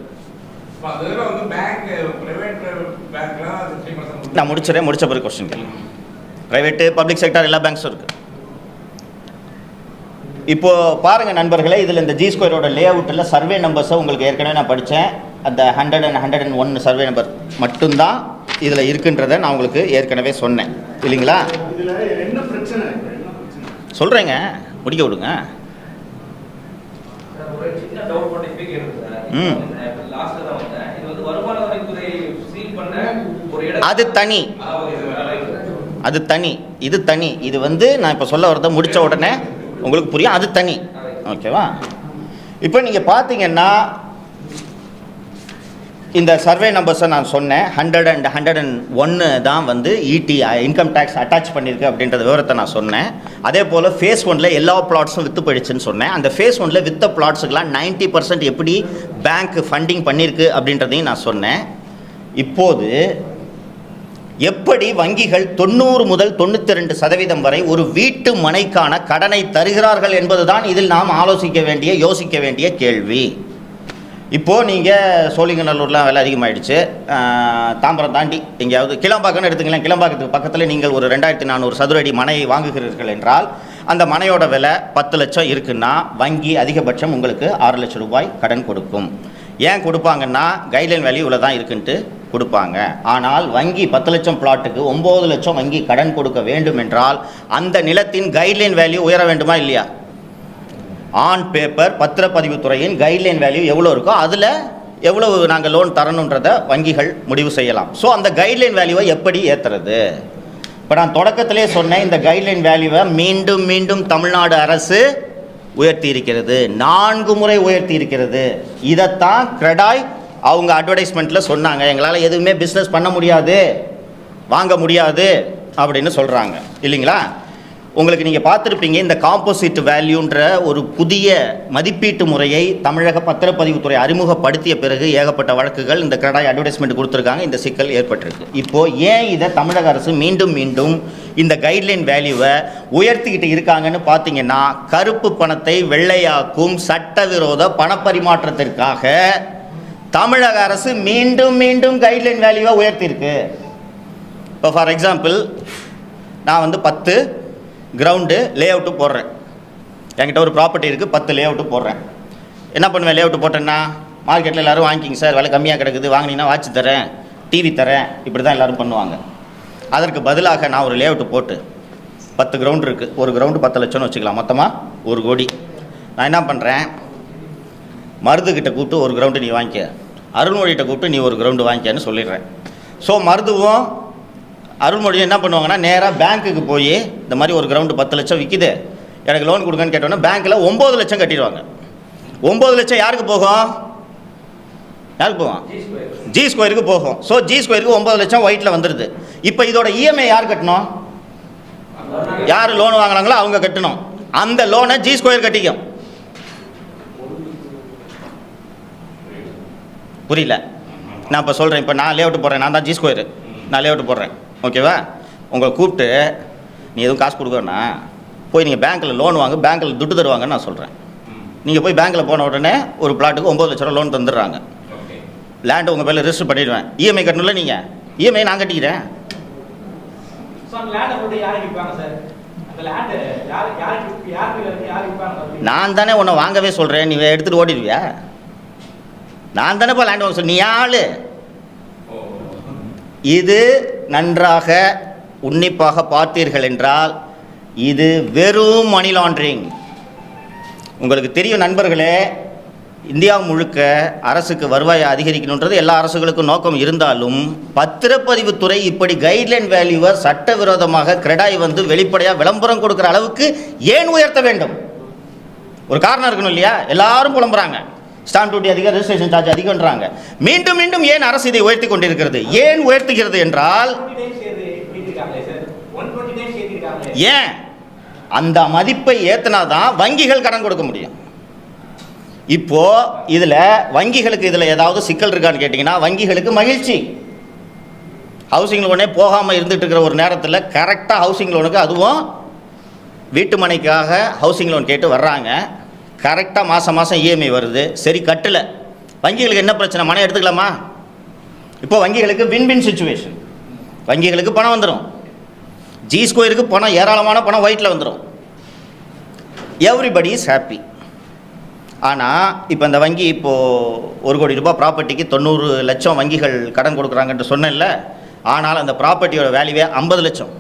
நான் முடிச்ச பிறகு கொஸ்டின் கேள்வி. ப்ரைவேட்டு பப்ளிக் செக்டர் எல்லா பேங்க்ஸும் இருக்குது. இப்போது பாருங்கள் நண்பர்களே, இதில் இந்த ஜி ஸ்கொயரோட லே அவுட்டில் சர்வே நம்பர்ஸை உங்களுக்கு ஏற்கனவே நான் படித்தேன். அந்த 100 and 101 சர்வே நம்பர் மட்டும்தான் இதில் இருக்குன்றதை நான் உங்களுக்கு ஏற்கனவே சொன்னேன் இல்லைங்களா? சொல்கிறேங்க, முடிக்க விடுங்க. அது தனி, அது தனி, இது தனி. இது வந்து நான் இப்போ சொல்ல வரதை முடித்த உடனே உங்களுக்கு புரியும், அது தனி. ஓகேவா? இப்போ நீங்கள் பார்த்தீங்கன்னா இந்த சர்வே நம்பர்ஸை நான் சொன்னேன். 100 and 101 தான் வந்து இடி இன்கம் டேக்ஸ் அட்டாச் பண்ணியிருக்கு அப்படின்றத விவரத்தை நான் சொன்னேன். அதே போல் ஃபேஸ் 1ல் எல்லா பிளாட்ஸும் விற்று போயிடுச்சுன்னு சொன்னேன். அந்த ஃபேஸ் 1ல் விற்ற பிளாட்ஸுக்கெலாம் 90% எப்படி பேங்க் ஃபண்டிங் பண்ணியிருக்கு அப்படின்றதையும் நான் சொன்னேன். இப்போது எப்படி வங்கிகள் 90 முதல் 92% வரை ஒரு வீட்டு மனைக்கான கடனை தருகிறார்கள் என்பதுதான் இதில் நாம் யோசிக்க வேண்டிய கேள்வி. இப்போது நீங்கள் சோழிங்கநல்லூர்லாம் விலை அதிகமாகிடுச்சு. தாம்பரம் தாண்டி எங்கேயாவது கிளம்பாக்கன்னு எடுத்துக்கலாம். கிளம்பாக்கத்துக்கு பக்கத்தில் நீங்கள் ஒரு 2400 சதுர அடி மனையை வாங்குகிறீர்கள் என்றால் அந்த மனையோட விலை 10 லட்சம் இருக்குன்னா வங்கி அதிகபட்சம் உங்களுக்கு 6 லட்சம் ரூபாய் கடன் கொடுக்கும். ஏன் கொடுப்பாங்கன்னா கைட்லைன் வேல்யூ இவ்வளோ தான் இருக்குன்ட்டு கொடுப்பாங்க. ஆனால் வங்கி 10 லட்சம் பிளாட்டுக்கு 9 லட்சம் வங்கி கடன் கொடுக்க வேண்டும் என்றால் அந்த நிலத்தின் கைட்லைன் வேல்யூ உயர வேண்டுமா இல்லையா? ஆன் பேப்பர் பத்திரப்பதிவுத்துறையின் கைட்லைன் வேல்யூ எவ்வளோ இருக்கோ அதில் எவ்வளவு நாங்கள் லோன் தரணுன்றதை வங்கிகள் முடிவு செய்யலாம். ஸோ அந்த கைட்லைன் வேல்யூவை எப்படி ஏற்றுறது? இப்போ நான் தொடக்கத்திலே சொன்னேன், இந்த கைட்லைன் வேல்யூவை மீண்டும் மீண்டும் தமிழ்நாடு அரசு உயர்த்தி இருக்கிறது, 4 முறை உயர்த்தி இருக்கிறது. இதைத்தான் கிரெடாய் அவங்க அட்வர்டைஸ்மெண்ட்டில் சொன்னாங்க. எங்களால் எதுவுமே பிஸ்னஸ் பண்ண முடியாது, வாங்க முடியாது அப்படின்னு சொல்கிறாங்க இல்லைங்களா? உங்களுக்கு நீங்கள் பார்த்துருப்பீங்க, இந்த காம்போசிட் வேல்யூன்ற ஒரு புதிய மதிப்பீட்டு முறையை தமிழக பத்திரப்பதிவுத்துறை அறிமுகப்படுத்திய பிறகு ஏகப்பட்ட வழக்குகள் இந்த கிரெடாய் அட்வர்டைஸ்மெண்ட் கொடுத்துருக்காங்க. இந்த சிக்கல் ஏற்பட்டிருக்கு. இப்போது ஏன் இதை தமிழக அரசு மீண்டும் மீண்டும் இந்த கைட்லைன் வேல்யூவை உயர்த்திக்கிட்டு இருக்காங்கன்னு பார்த்தீங்கன்னா, கருப்பு பணத்தை வெள்ளையாக்கும் சட்டவிரோத பணப்பரிமாற்றத்திற்காக தமிழக அரசு மீண்டும் மீண்டும் கைட்லைன் வேல்யூவை உயர்த்தியிருக்கு. இப்போ ஃபார் எக்ஸாம்பிள் நான் வந்து 10 கிரவுண்டு லே அவுட்டு போடுறேன். என்கிட்ட ஒரு ப்ராப்பர்ட்டி இருக்குது, 10 லே அவுட்டு போடுறேன். என்ன பண்ணுவேன்? லே அவுட்டு போட்டேன்னா மார்க்கெட்டில் எல்லோரும் வாங்கிக்கிங்க சார், விலை கம்மியாக கிடக்குது, வாங்கினீங்கன்னா வாட்ச் தரேன், டிவி தரேன், இப்படி தான் எல்லோரும் பண்ணுவாங்க. அதற்கு பதிலாக நான் ஒரு லே அவுட்டு போட்டு 10 கிரவுண்டு இருக்குது, ஒரு கிரவுண்டு 10 லட்சம்னு வச்சுக்கலாம், மொத்தமாக 1 கோடி. நான் என்ன பண்ணுறேன்? மருதுகிட்ட கூப்பிட்டு ஒரு கிரவுண்டு நீ வாங்கிக்க, அருள்மொழிகிட்ட கூப்பிட்டு நீ ஒரு கிரவுண்டு வாங்கிக்கன்னு சொல்லிடுறேன். ஸோ மருதுவும் அருள்மொழியும் என்ன பண்ணுவாங்கன்னா நேராக பேங்க்குக்கு போய் இந்த மாதிரி ஒரு கிரவுண்டு 10 லட்சம் விற்கிது, எனக்கு லோன் கொடுங்கன்னு கேட்டோன்னா பேங்க்கில் 9 லட்சம் கட்டிடுவாங்க. 9 லட்சம் யாருக்கு போகும்? ஜி ஸ்கொயருக்கு போகும். ஸோ ஜி ஸ்கொயருக்கு 9 லட்சம் ஒயிட்டில் வந்துடுது. இப்போ இதோட இஎம்ஐ யார் கட்டணும்? யார் லோன் வாங்கினாங்களோ அவங்க கட்டணும். அந்த லோனை ஜி ஸ்கொயர் கட்டிக்கும். புரியல? நான் இப்போ சொல்கிறேன், இப்போ நான் லே அவுட்டு போடுறேன், நான் தான் ஜி ஸ்கொயரு, நான் லே அவுட்டு போடுறேன், ஓகேவா? உங்களை கூப்பிட்டு நீ எதுவும் காசு கொடுக்கணும்னா போய் நீங்கள் பேங்க்கில் லோன் வாங்க, பேங்க்கில் துட்டு தருவாங்கன்னு நான் சொல்கிறேன். நீங்கள் போய் பேங்க்கில் போன உடனே ஒரு பிளாட்டுக்கு 9 லட்ச ரூபா லோன் தந்துடுறாங்க. லேண்டு உங்கள் பேரில் ரிஜிஸ்டர் பண்ணிடுவேன். இஎம்ஐ கட்டணும்ல, நீங்கள் இஎம்ஐ நான் கட்டிக்கிறேன். நான் தானே உன்னை வாங்கவே சொல்கிறேன், நீ எடுத்துகிட்டு ஓடிடுவியா? நான் தானே இப்போ லேண்ட் வாங்க சொல்ல, நீ ஆளு. இது நன்றாக உன்னிப்பாக பார்த்தீர்கள் என்றால் இது வெறும் மணி லாண்ட்ரிங். உங்களுக்கு தெரியும் நண்பர்களே, இந்தியா முழுக்க அரசுக்கு வருவாயை அதிகரிக்கணுன்றது எல்லா அரசுகளுக்கும் நோக்கம் இருந்தாலும் பத்திரப்பதிவுத்துறை இப்படி கைட்லைன் வேல்யூவை சட்டவிரோதமாக கிரெடாய் வந்து வெளிப்படையாக விளம்பரம் கொடுக்குற அளவுக்கு ஏன் உயர்த்த வேண்டும்? ஒரு காரணம் இருக்கணும் இல்லையா? எல்லாரும் புலம்புறாங்க, ஸ்டாம்ப் டியூட்டி அதிகம், ரெஜிஸ்ட்ரேஷன் சார்ஜ் அதிகம்ன்றாங்க. மீண்டும் மீண்டும் ஏன் அரசு இதை உயர்த்தி கொண்டிருக்கிறது? ஏன் உயர்த்துகிறது என்றால் ஏன் அந்த மதிப்பை ஏற்றினாதான் வங்கிகள் கடன் கொடுக்க முடியும். இப்போது இதில் வங்கிகளுக்கு இதில் ஏதாவது சிக்கல் இருக்கான்னு கேட்டிங்கன்னா, வங்கிகளுக்கு மகிழ்ச்சி. ஹவுசிங் லோனே போகாமல் இருந்துகிட்டு இருக்கிற ஒரு நேரத்தில் கரெக்டாக ஹவுசிங் லோனுக்கு, அதுவும் வீட்டு மனைக்காக ஹவுசிங் லோன் கேட்டு வர்றாங்க. கரெக்டாக மாதம் மாதம் இஎம்ஐ வருது, சரி கட்டலை. வங்கிகளுக்கு என்ன பிரச்சனை? மனை எடுத்துக்கலாமா? இப்போ வங்கிகளுக்கு வின் சுச்சுவேஷன். வங்கிகளுக்கு பணம் வந்துடும், ஜி ஸ்கொயருக்கு பணம், ஏராளமான பணம் ஒயிட்டில் வந்துடும், எவ்ரிபடி இஸ் ஹாப்பி. ஆனால் இப்போ இந்த வங்கி இப்போது 1 கோடி ரூபாய் ப்ராப்பர்ட்டிக்கு 90 லட்சம் வங்கிகள் கடன் கொடுக்குறாங்கன்ட்டு சொன்னேன்ல. ஆனால் அந்த ப்ராப்பர்ட்டியோட வேல்யூவே 50 லட்சம்.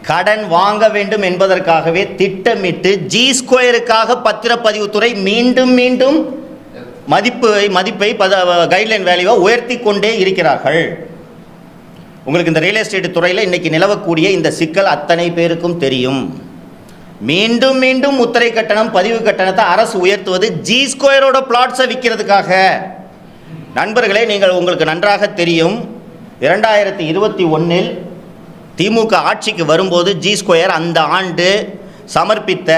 கடன் வாங்க வேண்டும் என்பதற்காகவே திட்டமிட்டு ஜி ஸ்கொயருக்காக பத்திரப்பதிவுத்துறை மீண்டும் மீண்டும் மதிப்பை கைட்லைன் வேல்யூவை உயர்த்தி கொண்டே இருக்கிறார்கள். உங்களுக்கு இந்த ரியல் எஸ்டேட் துறையில் இன்றைக்கி நிலவக்கூடிய இந்த சிக்கல் அத்தனை பேருக்கும் தெரியும். மீண்டும் மீண்டும் முத்திரை கட்டணம், பதிவு கட்டணத்தை அரசு உயர்த்துவது ஜி ஸ்கொயரோட பிளாட்ஸை விற்கிறதுக்காக. நண்பர்களே, உங்களுக்கு நன்றாக தெரியும், 2021 திமுக ஆட்சிக்கு வரும்போது ஜி ஸ்கொயர் அந்த ஆண்டு சமர்ப்பித்த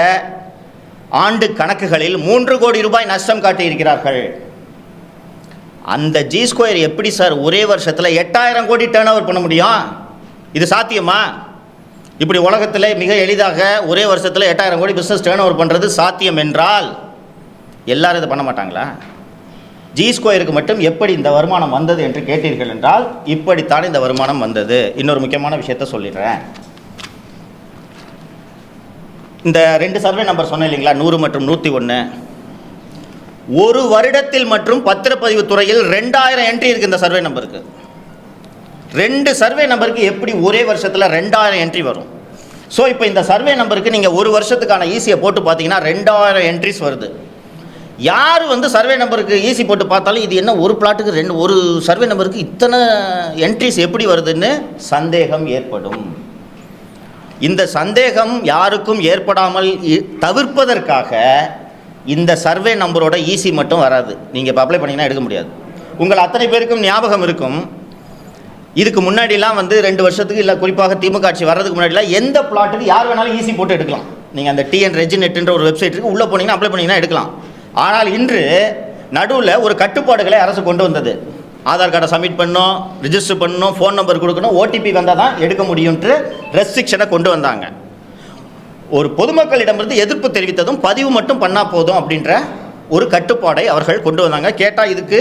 ஆண்டு கணக்குகளில் 3 கோடி ரூபாய் நஷ்டம் காட்டியிருக்கிறார்கள். அந்த ஜி ஸ்கொயர் எப்படி சார் ஒரே வருஷத்தில் 8000 கோடி டேர்ன் ஓவர் பண்ண முடியும்? இது சாத்தியமா? இப்படி உலகத்தில் மிக எளிதாக ஒரே வருஷத்தில் 8000 கோடி பிஸ்னஸ் டேர்ன் ஓவர் பண்ணுறது சாத்தியம் என்றால் எல்லாரும் இதை பண்ண மாட்டாங்களா? ஜி ஸ்கொயருக்கு மட்டும் எப்படி இந்த வருமானம் வந்தது என்று கேட்டீர்கள் என்றால், இப்படித்தான் இந்த வருமானம் வந்தது. இன்னொரு முக்கியமான விஷயத்தை சொல்லிடுறேன். இந்த 2 சர்வே நம்பர் சொன்னேன் இல்லைங்களா, 100 மற்றும் 101. ஒரு வருடத்தில் மற்றும் பத்திரப்பதிவு துறையில் 2000 என்ட்ரி இருக்குது இந்த சர்வே நம்பருக்கு. 2 சர்வே நம்பருக்கு எப்படி ஒரே வருஷத்தில் 2000 என்ட்ரி வரும்? ஸோ இப்போ இந்த சர்வே நம்பருக்கு நீங்கள் ஒரு வருஷத்துக்கான ஈஸியை போட்டு பார்த்தீங்கன்னா 2000 என்ட்ரிஸ் வருது. யார் சர்வே நம்பருக்கு ஈஸி போட்டு பார்த்தாலும் இது என்ன ஒரு பிளாட்டுக்கு ஒரு சர்வே நம்பருக்கு இத்தனை என்ட்ரிஸ் எப்படி வருதுன்னு சந்தேகம் ஏற்படும். இந்த சந்தேகம் யாருக்கும் ஏற்படாமல் தவிர்ப்பதற்காக இந்த சர்வே நம்பரோட ஈஸி மட்டும் வராது. நீங்கள் இப்போ அப்ளை பண்ணிங்கன்னா எடுக்க முடியாது. உங்கள் அத்தனை பேருக்கும் ஞாபகம் இருக்கும், இதுக்கு முன்னாடிலாம் 2 வருஷத்துக்கு இல்லை, குறிப்பாக திமுக ஆட்சி வர்றதுக்கு முன்னாடிலாம் எந்த பிளாட்டுக்கு யார் வேணாலும் ஈஸி போட்டு எடுக்கலாம். நீங்கள் அந்த டிஎன் ரெஜினெட்ன்ற ஒரு வெப்சைட் இருக்குது, உள்ளே போனீங்கன்னா அப்ளை பண்ணிங்கன்னா எடுக்கலாம். ஆனால் இன்று நடுவில் ஒரு கட்டுப்பாடுகளை அரசு கொண்டு வந்தது. ஆதார் கார்டை சப்மிட் பண்ணணும், ரிஜிஸ்டர் பண்ணணும், ஃபோன் நம்பர் கொடுக்கணும், ஓடிபி வந்தால் தான் எடுக்க முடியும்ன்று ரெஸ்ட்ரிக்ஷனை கொண்டு வந்தாங்க. ஒரு பொதுமக்களிடமிருந்து எதிர்ப்பு தெரிவித்ததும் பதிவு மட்டும் பண்ணால் போதும் அப்படின்ற ஒரு கட்டுப்பாடை அவர்கள் கொண்டு வந்தாங்க. கேட்டால் இதுக்கு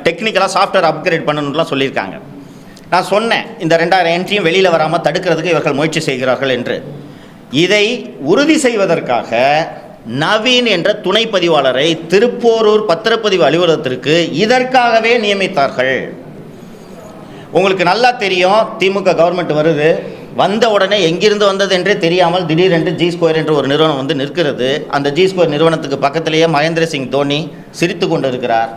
டெக்னிக்கலாக சாஃப்ட்வேர் அப்கிரேட் பண்ணணும்லாம் சொல்லியிருக்காங்க. நான் சொன்னேன், இந்த 2000 என்ட்ரியும் வெளியில் வராமல் தடுக்கிறதுக்கு இவர்கள் முயற்சி செய்கிறார்கள் என்று. இதை உறுதி செய்வதற்காக நவீன் என்ற துணை பதிவாளரை திருப்போரூர் பத்திரப்பதிவு அலுவலகத்திற்கு இதற்காகவே நியமித்தார்கள். உங்களுக்கு நல்லா தெரியும், திமுக கவர்மெண்ட் வருது, வந்த உடனே எங்கிருந்து வந்தது என்றே தெரியாமல் திடீரென்று ஜி ஸ்கொயர் என்ற ஒரு நிறுவனம் நிற்கிறது. அந்த ஜி ஸ்கொயர் நிறுவனத்துக்கு பக்கத்திலேயே மகேந்திர சிங் தோனி சிரித்து கொண்டிருக்கிறார்.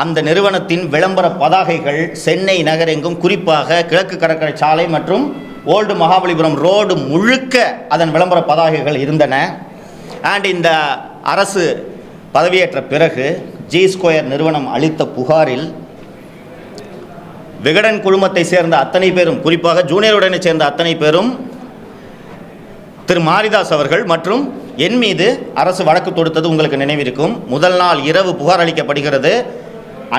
அந்த நிறுவனத்தின் விளம்பர பதாகைகள் சென்னை நகரெங்கும், குறிப்பாக கிழக்கு கடற்கரை சாலை மற்றும் ஓல்டு மகாபலிபுரம் ரோடு முழுக்க அதன் விளம்பர பதாகைகள் இருந்தன. அண்ட் இந்த அரசு பதவியேற்ற பிறகு ஜி ஸ்கொயர் நிறுவனம் அளித்த புகாரில் விகடன் குழுமத்தை சேர்ந்த அத்தனை பேரும், குறிப்பாக ஜூனியருடனை சேர்ந்த அத்தனை பேரும், திரு மாரிதாஸ் அவர்கள் மற்றும் என் மீது அரசு வழக்கு தொடுத்தது உங்களுக்கு நினைவிருக்கும். முதல் நாள் இரவு புகார் அளிக்கப்படுகிறது.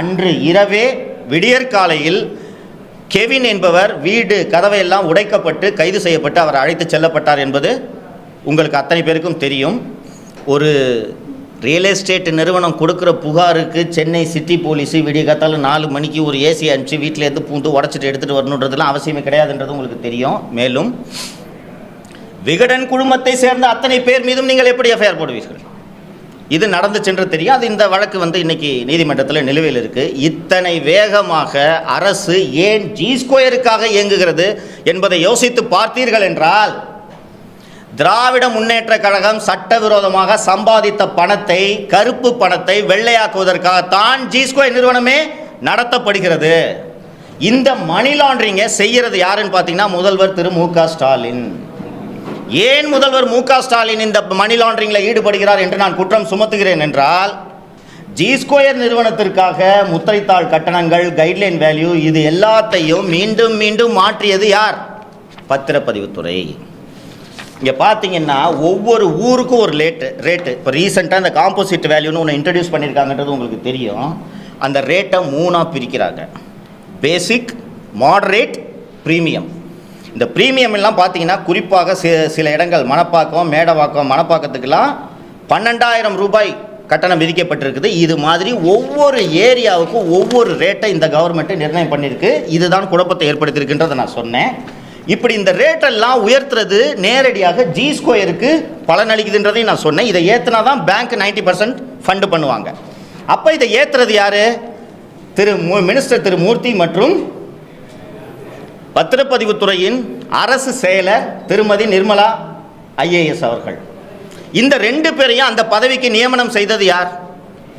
அன்று இரவே விடியற்காலையில் கெவின் என்பவர் வீடு கதவையெல்லாம் உடைக்கப்பட்டு கைது செய்யப்பட்டு அவர் அழைத்து செல்லப்பட்டார் என்பது உங்களுக்கு அத்தனை பேருக்கும் தெரியும். ஒரு ரியல் எஸ்டேட் நிறுவனம் கொடுக்குற புகாருக்கு சென்னை சிட்டி போலீஸு விடிய காத்தால 4 மணிக்கு ஒரு ஏசி அனுப்பிச்சு வீட்டிலேருந்து பூந்து உடச்சிட்டு எடுத்துகிட்டு வரணுன்றதுலாம் அவசியமே கிடையாதுன்றது உங்களுக்கு தெரியும். மேலும் விகடன் குழுமத்தை சேர்ந்த அத்தனை பேர் மீதும் நீங்கள் எப்படி எஃப்ஐஆர் போடுவீர்கள்? இது நடந்துச்சுன்று தெரியும். அது இந்த வழக்கு இன்னைக்கு நீதிமன்றத்தில் நிலுவையில் இருக்குது. இத்தனை வேகமாக அரசு ஏன் ஜி ஸ்கொயருக்காக இயங்குகிறது என்பதை யோசித்து பார்த்தீர்கள் என்றால், திராவிட முன்னேற்ற கழகம் சட்டவிரோதமாக சம்பாதித்த பணத்தை, கருப்பு பணத்தை வெள்ளையாக்குவதற்காகத்தான் ஜி ஸ்கொயர் நிறுவனமே நடத்தப்படுகிறது. இந்த மணி லாண்டரிங்கை செய்கிறது யாருன்னு பார்த்தீங்கன்னா முதல்வர் திரு மு.க. ஸ்டாலின். ஏன் முதல்வர் மு.க. ஸ்டாலின் இந்த மணி லாண்டரிங்கில் ஈடுபடுகிறார் என்று நான் குற்றம் சுமத்துகிறேன் என்றால், ஜி ஸ்கொயர் நிறுவனத்திற்காக முத்திரைத்தாள் கட்டணங்கள், கைட்லைன் வேல்யூ, இது எல்லாத்தையும் மீண்டும் மீண்டும் மாற்றியது யார்? பத்திரப்பதிவுத்துறை. இங்கே பார்த்தீங்கன்னா ஒவ்வொரு ஊருக்கும் ஒரு ரேட்டு இப்போ ரீசெண்டாக இந்த காம்போசிட் வேல்யூன்னு ஒன்று இன்ட்ரடியூஸ் பண்ணியிருக்காங்கன்றது உங்களுக்கு தெரியும். அந்த ரேட்டை 3ஆக பிரிக்கிறாங்க. பேசிக், மாடரேட், ப்ரீமியம். இந்த ப்ரீமியம் எல்லாம் பார்த்தீங்கன்னா குறிப்பாக சில இடங்கள் மணப்பாக்கம், மேடவாக்கம், மணப்பாக்கத்துக்கெல்லாம் 12,000 ரூபாய் கட்டணம் விதிக்கப்பட்டிருக்குது. இது மாதிரி ஒவ்வொரு ஏரியாவுக்கும் ஒவ்வொரு ரேட்டை இந்த கவர்மெண்ட்டு நிர்ணயம் பண்ணியிருக்கு. இதுதான் குழப்பத்தை ஏற்படுத்தியிருக்குன்றதை நான் சொன்னேன். இப்படி இந்த ரேட்டெல்லாம் உயர்த்துறது நேரடியாக ஜி ஸ்கொயருக்கு பலனளிக்குதுன்றதையும் நான் சொன்னேன். இதை ஏற்றினா தான் பேங்க் 90% ஃபண்டு பண்ணுவாங்க. அப்போ இதை ஏற்றுறது யார்? மினிஸ்டர் திரு மூர்த்தி மற்றும் பத்திரப்பதிவுத்துறையின் அரசு செயலர் திருமதி நிர்மலா ஐஏஎஸ் அவர்கள். இந்த 2 பேரையும் அந்த பதவிக்கு நியமனம் செய்தது யார்?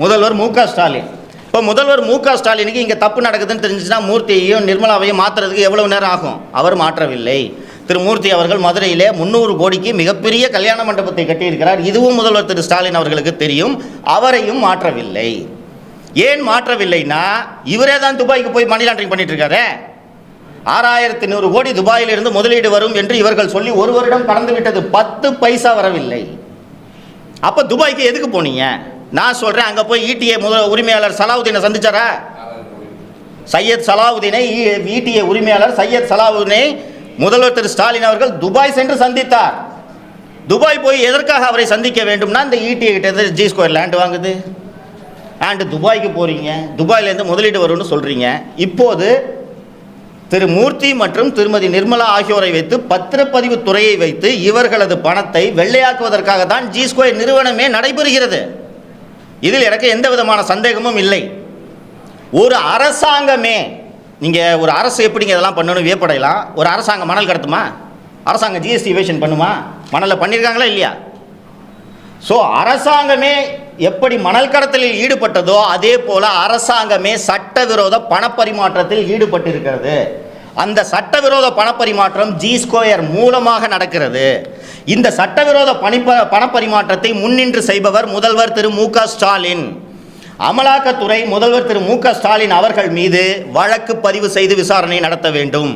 முதல்வர் மு க ஸ்டாலின். இப்போ முதல்வர் மு க ஸ்டாலினுக்கு இங்கே தப்பு நடக்குதுன்னு தெரிஞ்சுச்சுன்னா மூர்த்தியையும் நிர்மலாவையும் மாற்றுறதுக்கு எவ்வளவு நேரம் ஆகும்? அவர் மாற்றவில்லை. திரு மூர்த்தி அவர்கள் மதுரையிலே 300 கோடிக்கு மிகப்பெரிய கல்யாண மண்டபத்தை கட்டியிருக்கிறார். இதுவும் முதல்வர் திரு ஸ்டாலின் அவர்களுக்கு தெரியும். அவரையும் மாற்றவில்லை. ஏன் மாற்றவில்லைன்னா இவரே தான் துபாய்க்கு போய் மணி லாண்டரிங் பண்ணிட்டு இருக்காரு. 6100 கோடி துபாயிலிருந்து முதலீடு வரும் என்று இவர்கள் சொல்லி 1 வருடம் கடந்து விட்டது. 10 பைசா வரவில்லை. அப்போ துபாய்க்கு எதுக்கு போனீங்க? நான் சொல்கிறேன், அங்கே போய் ஈட்டிஏ உரிமையாளர் சலாவுதீனை சந்திச்சாரா? சையத் சலாவுதீனை, ஈட்டிஏ உரிமையாளர் சையத் சலாவுதீனை முதல்வர் திரு ஸ்டாலின் அவர்கள் துபாய் சென்று சந்தித்தார். துபாய் போய் எதற்காக அவரை சந்திக்க வேண்டும்னா இந்த ஈட்டிஏ கிட்ட ஜி ஸ்கொயர் லேண்ட் வாங்குது அண்டு துபாய்க்கு போகிறீங்க, துபாயிலேருந்து முதலீடு வரும்னு சொல்கிறீங்க. இப்போது திரு மூர்த்தி மற்றும் திருமதி நிர்மலா ஆகியோரை வைத்து பத்திரப்பதிவு துறையை வைத்து இவர்களது பணத்தை வெள்ளையாக்குவதற்காக தான் ஜி ஸ்கொயர் நிறுவனமே நடைபெறுகிறது. இதில் எனக்கு எந்த விதமான சந்தேகமும் இல்லை. ஒரு அரசாங்கமே, நீங்கள் ஒரு அரசு எப்படிங்க இதெல்லாம் பண்ணணும் வியப்படையலாம். ஒரு அரசாங்கம் மணல் கடத்துமா? அரசாங்கம் ஜிஎஸ்டி இவேஷன் பண்ணுமா? மணலை பண்ணியிருக்காங்களா இல்லையா? ஸோ அரசாங்கமே எப்படி மணல் கடத்தலில் ஈடுபட்டதோ அதே போல அரசாங்கமே சட்டவிரோத பணப்பரிமாற்றத்தில் ஈடுபட்டிருக்கிறது. அந்த சட்டவிரோத பணப்பரிமாற்றம் ஜி ஸ்கொயர் மூலமாக நடக்கிறது. இந்த சட்டவிரோத பணப்பரிமாற்றத்தை முன்னின்று செய்பவர் முதல்வர் திரு மு க ஸ்டாலின். அமலாக்கத்துறை முதல்வர் திரு மு க ஸ்டாலின் அவர்கள் மீது வழக்கு பதிவு செய்து விசாரணை நடத்த வேண்டும்.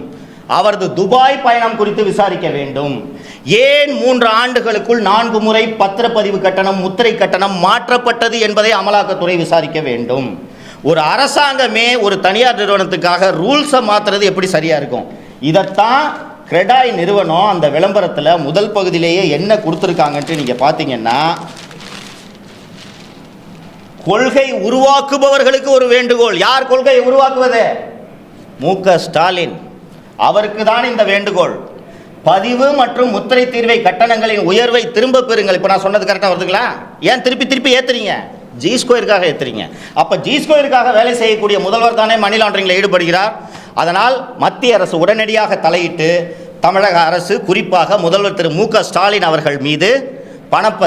அவரது துபாய் பயணம் குறித்து விசாரிக்க வேண்டும். ஏன் 3 ஆண்டுகளுக்குள் 4 முறை பத்திரப்பதிவு கட்டணம், முத்திரை கட்டணம் மாற்றப்பட்டது என்பதை அமலாக்கத்துறை விசாரிக்க வேண்டும். ஒரு அரசாங்கமே ஒரு தனியார் நிறுவனத்துக்காக ரூல்ஸை மாற்றுறது எப்படி சரியா இருக்கும்? இதைத்தான் கிரெடாய் நிறுவனம் அந்த விளம்பரத்தில் முதல் பகுதியிலேயே என்ன கொடுத்துருக்காங்கன்ட்டு நீங்கள் பார்த்தீங்கன்னா, கொள்கை உருவாக்குபவர்களுக்கு ஒரு வேண்டுகோள். யார் கொள்கையை உருவாக்குவது? மு க ஸ்டாலின் அவருக்கு தான் இந்த வேண்டுகோள். பதிவு மற்றும் முத்திரை தீர்வை கட்டணங்களின் உயர்வை திரும்ப பெறுங்கள். இப்போ நான் சொன்னது கரெக்டாக வருதுங்களா? ஏன் திருப்பி ஏற்றுறீங்க? ஜி ஸ்கொயருக்காக ஏற்றுறீங்க. அப்போ ஜி ஸ்கொயருக்காக வேலை செய்யக்கூடிய முதல்வர் தானே மணி லாண்டரிங்கில் ஈடுபடுகிறார். அதனால் மத்திய அரசு உடனடியாக தலையிட்டு தமிழக அரசு, குறிப்பாக முதல்வர் திரு மு க ஸ்டாலின் அவர்கள் மீது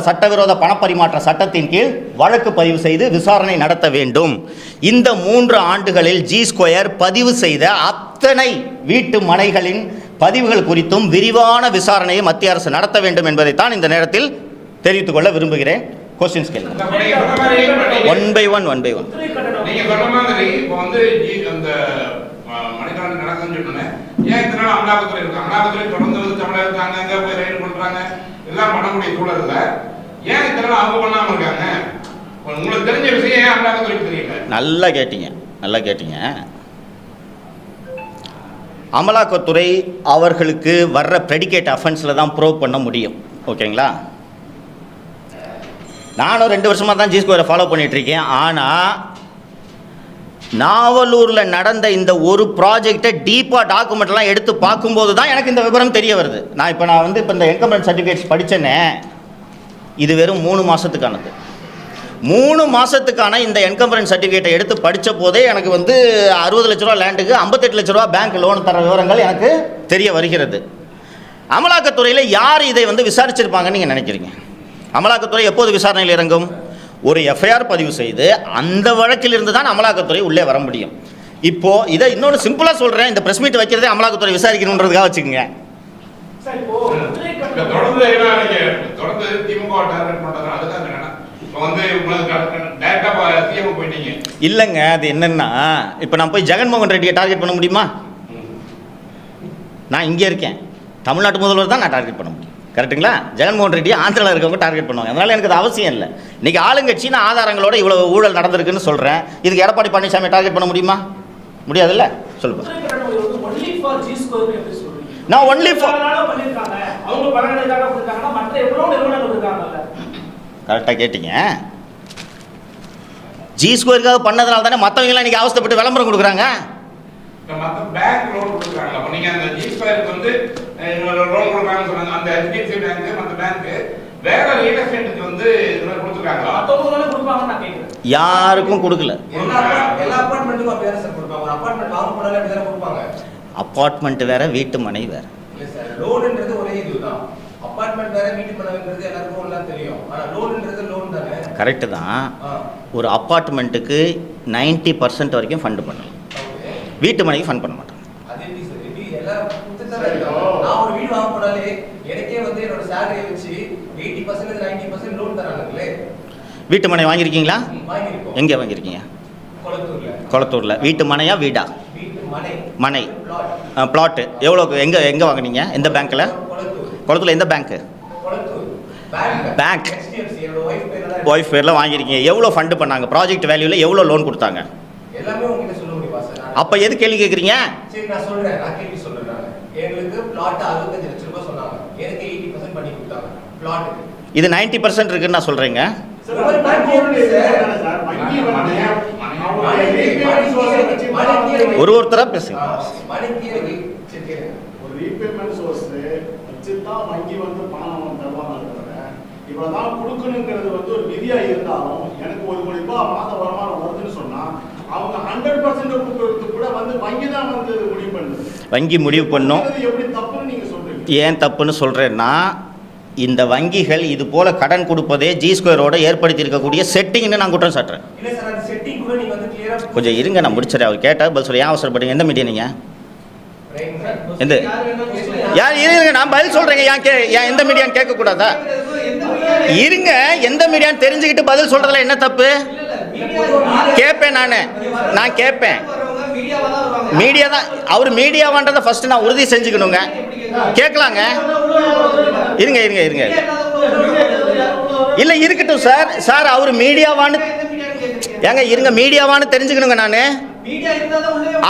சட்டவிரோத பணப்பரிமாற்ற சட்டத்தின் கீழ் வழக்கு பதிவு செய்து விசாரணை நடத்த வேண்டும். இந்த 3 ஆண்டுகளில் ஜி ஸ்கொயர் பதிவு செய்த அத்தனை வீட்டு மனைகளின் பதிவுகள் குறித்தும் விரிவான விசாரணையை மத்திய அரசு நடத்த வேண்டும் என்பதைத்தான் இந்த நேரத்தில் தெரிவித்துக் கொள்ள விரும்புகிறேன். கொஸ்டின்ஸ் கேளுங்க. One by one. நீங்க சொன்ன மாதிரி இப்போ வந்து அந்த மணிக்காண்டு நடக்குதுன்னு சொன்னேன். ஏன் இதனால அமலாக்கத்துறை இருக்கு? அமலாக்கத்துறை தொடர்ந்து வந்து தமிழகத்துக்கு அங்கங்க போய் ரைடு பண்றாங்க, எல்லாம் பண்ணக்கூடிய சூழல்ல ஏன் இதனால அவங்க பண்ணாம இருக்காங்க? உங்களுக்கு தெரிஞ்ச விஷயம் ஏன் அமலாக்கத்துறைக்கு தெரியல? நல்லா கேட்டீங்க. அமலாக்கத்துறை அவர்களுக்கு வர்ற ப்ரெடிகேட் அஃபென்ஸில் தான் ப்ரூவ் பண்ண முடியும். ஓகேங்களா? நானும் 2 வருஷமாக தான் ஜி ஸ்கொயரை ஃபாலோ பண்ணிகிட்ருக்கேன். ஆனால் நாவலூரில் நடந்த இந்த ஒரு ப்ராஜெக்டை டீப்பாக டாக்குமெண்ட்லாம் எடுத்து பார்க்கும்போது தான் எனக்கு இந்த விவரம் தெரிய வருது. நான் வந்து இந்த என்கம்பரன்ஸ் சர்டிஃபிகேட்ஸ் படித்தேனே, இது வெறும் 3 மாதத்துக்கானது. 3 மாதத்துக்கான இந்த என்கம்பரன்ஸ் சர்டிஃபிகேட்டை எடுத்து படித்த போதே எனக்கு 60 லட்ச ரூபா லேண்டுக்கு 58 லட்ச ரூபா பேங்க் லோன் தர விவரங்கள் எனக்கு தெரிய வருகிறது. அமலாக்கத்துறையில் யார் இதை விசாரிச்சிருப்பாங்கன்னு நீங்கள் நினைக்கிறீங்க? அமலாக்கத்துறை எப்போது விசாரணையில் இறங்கும்? ஒரு எஃப்ஐஆர் பதிவு செய்து அந்த வழக்கிலிருந்து தான் அமலாக்கத்துறை உள்ளே வர முடியும். இப்போது இதை இன்னொன்று சிம்பிளாக சொல்கிறேன். இந்த ப்ரெஸ் மீட் வைக்கிறதே அமலாக்கத்துறை விசாரிக்கணுன்றதுக்காக வச்சுக்கோங்க. இல்லைங்க, அது என்னன்னா, இப்போ நான் போய் ஜெகன்மோகன் ரெட்டியை டார்கெட் பண்ண முடியுமா? நான் இங்கே இருக்கேன், தமிழ்நாட்டு முதல்வர் தான் நான் டார்கெட் பண்ண முடியும். கரெக்டுங்களா? ஜெகன்மோகன் ரெட்டி ஆந்திராவில் இருக்கவங்க டார்கெட் பண்ணுவாங்க. அதனால் எனக்கு அது அவசியம் இல்லை. இன்றைக்கி ஆளுங்கட்சின்னு ஆதாரங்களோட இவ்வளோ ஊழல் நடந்திருக்குன்னு சொல்கிறேன். இதுக்கு எடப்பாடி பழனிசாமி டார்கெட் பண்ண முடியுமா? முடியாதுல்ல. சொல்லுங்க. நான் ஒன்லி ஃபார் கரெக்டாக கேட்டீங்க. ஜி ஸ்கொயருக்காக பண்ணதுனால தானே மற்றவங்களாம் இன்றைக்கி அவஸ்தைப்பட்டு விளம்பரம் கொடுக்குறாங்க. மற்ற பேங்க் லோன் கொடுக்குறாங்க. அப்போ நீங்கள் அந்த ஜி ஸ்கொயருக்கு வந்து லோன் கொடுக்குறாங்கன்னு சொன்னாங்க. அந்த HDFC பேங்க் மற்ற பேங்க் வேற ரியல் எஸ்டேட்டுக்கு வந்து இதில் கொடுத்துருக்காங்களா? யாருக்கும் கொடுக்கல. அப்பார்ட்மெண்ட் வேற, வீட்டு மனை வேற. லோன்ன்றது ஒரே இதுதான். அபார்ட்மெண்ட் வேற, வீட்டு மனைன்றது எல்லாருக்கும் எல்லாம் தெரியும். ஆனா லோன்ன்றது லோன் தானே. கரெக்ட் தான். ஒரு அபார்ட்மெண்ட்டுக்கு 90% வரைக்கும் ஃபண்ட் பண்ணலாம். வீட்டு மனைக்கு ஃபண்ட் பண்ண மாட்டாங்க. அது எப்படி சார்? எப்படி எல்லாம் கொடுத்துட்டாங்க. நான் ஒரு வீடு வாங்க போனாலே எனக்கே வந்து என்னோட salary வச்சு 80% 90% லோன் தராங்களே. வீட்டு மனை வாங்கியிருக்கீங்களா? வாங்கியிருக்கோம். எங்கே வாங்கியிருக்கீங்க? கொளத்தூர்ல. கொளத்தூர்ல. வீட்டு மனையா வீடா? வீட்டு மனை. மனை. பிளாட் எவ்வளோக்கு? எங்கே வாங்கினீங்க? எந்த பேங்க்கில்? கொளத்தூரில் எந்த பேங்க்கு? பேங்க். ஒய்ஃப் பேரில் வாங்கியிருக்கீங்க. எவ்வளோ ஃபண்டு பண்ணாங்க? ப்ராஜெக்ட் வேல்யூவில் எவ்வளோ லோன் கொடுத்தாங்க? எல்லாமே உங்ககிட்ட சொல்ல முடியுமா சார்? அப்போ எது கேள்வி கேட்குறீங்க? சரி நான் சொல்கிறேன். நான் கேள்வி சொல்கிறேன். எங்களுக்கு பிளாட் 65 லட்சம் ரூபாய் சொன்னாங்க. எனக்கு 80% பண்ணி கொடுத்தாங்க பிளாட்டுக்கு. இது 90% இருக்குன்னு நான் சொல்கிறேங்க. ஒருத்தரா பேசுங்க. ஒரு ரீபேமெண்ட் சோர்ஸ் வச்சுதான் வங்கி வந்து பணம் தருவாங்க. இவ்வளவுதான் கொடுக்கணுங்கிறது வந்து ஒரு விதியா இருந்தாலும் எனக்கு 1 கோடி ரூபாய் மாத வருமானம் வருதுன்னு சொன்னா அவங்க 100% கொடுக்கறதுக்கு கூட வந்து வங்கி தான் வந்து முடிவு பண்ணுது. வங்கி முடிவு பண்ணும். எப்படி தப்புன்னு நீங்க சொல்றீங்க? ஏன் தப்புன்னு சொல்றேன்னா, இந்த வங்கிகள் இது போல கடன் கொடுப்பதே ஜி ஸ்கொயரோட ஏற்படுத்தி இருக்கக்கூடிய செட்டிங்னு நான் குற்றம் சாட்டுறேன். கொஞ்சம் இருங்க, நான் முடிச்சிடறேன். அவர் கேட்டால் பதில் சொல்ல. ஏன் அவசரப்படுங்க? எந்த மீடியா நீங்க? எந்த யார்? இருங்க, நான் பதில் சொல்றேங்க. ஏன் எந்த மீடியான்னு கேட்கக்கூடாதா? இருங்க, எந்த மீடியான்னு தெரிஞ்சுக்கிட்டு பதில் சொல்றதுல என்ன தப்பு? கேட்பேன். நான் கேட்பேன். மீடியா தான். அவர் மீடியாவான்றதை ஃபர்ஸ்ட் நான் உறுதி செஞ்சுக்கணுங்க. கேட்கலாங்க. இருங்க. இல்லை இருக்கட்டும் சார் அவர் மீடியாவான்னு ஏங்க இருங்க, மீடியாவான்னு தெரிஞ்சுக்கணுங்க. நான்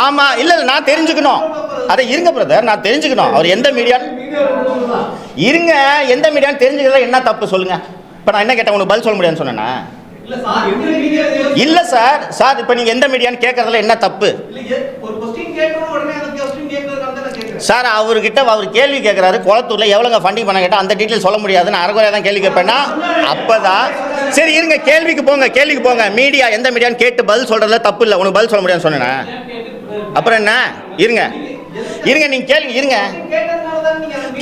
ஆமாம் இல்லை நான் தெரிஞ்சுக்கணும். அதை இருங்க பிரதர், நான் தெரிஞ்சுக்கணும் அவர் எந்த மீடியான்னு. இருங்க, எந்த மீடியான்னு தெரிஞ்சுக்கிறதுல என்ன தப்பு சொல்லுங்க. இப்போ நான் என்ன கேட்டேன்? உனக்கு பதில் சொல்ல முடியாதுன்னு சொன்னேன்னா? இல்லை சார் இப்போ நீங்கள் எந்த மீடியான்னு கேட்கறதுல என்ன தப்பு? சார் அவர்கிட்ட அவர் கேள்வி கேட்குறாரு. குளத்தூரில் எவ்வளோங்க ஃபண்டிங் பண்ண கேட்டால் அந்த டீட்டெயில் சொல்ல முடியாதுன்னு அரைகுறையாக தான் கேள்வி கேட்பேன்னா அப்போதான் சரி இருங்க, கேள்விக்கு போங்க. மீடியா எந்த மீடியான்னு கேட்டு பதில் சொல்கிறதுல தப்பு இல்லை. உனக்கு பதில் சொல்ல முடியாதுன்னு சொன்னேன்னா அப்புறம் என்ன? இருங்க நீங்கள் கேள்வி இருங்க.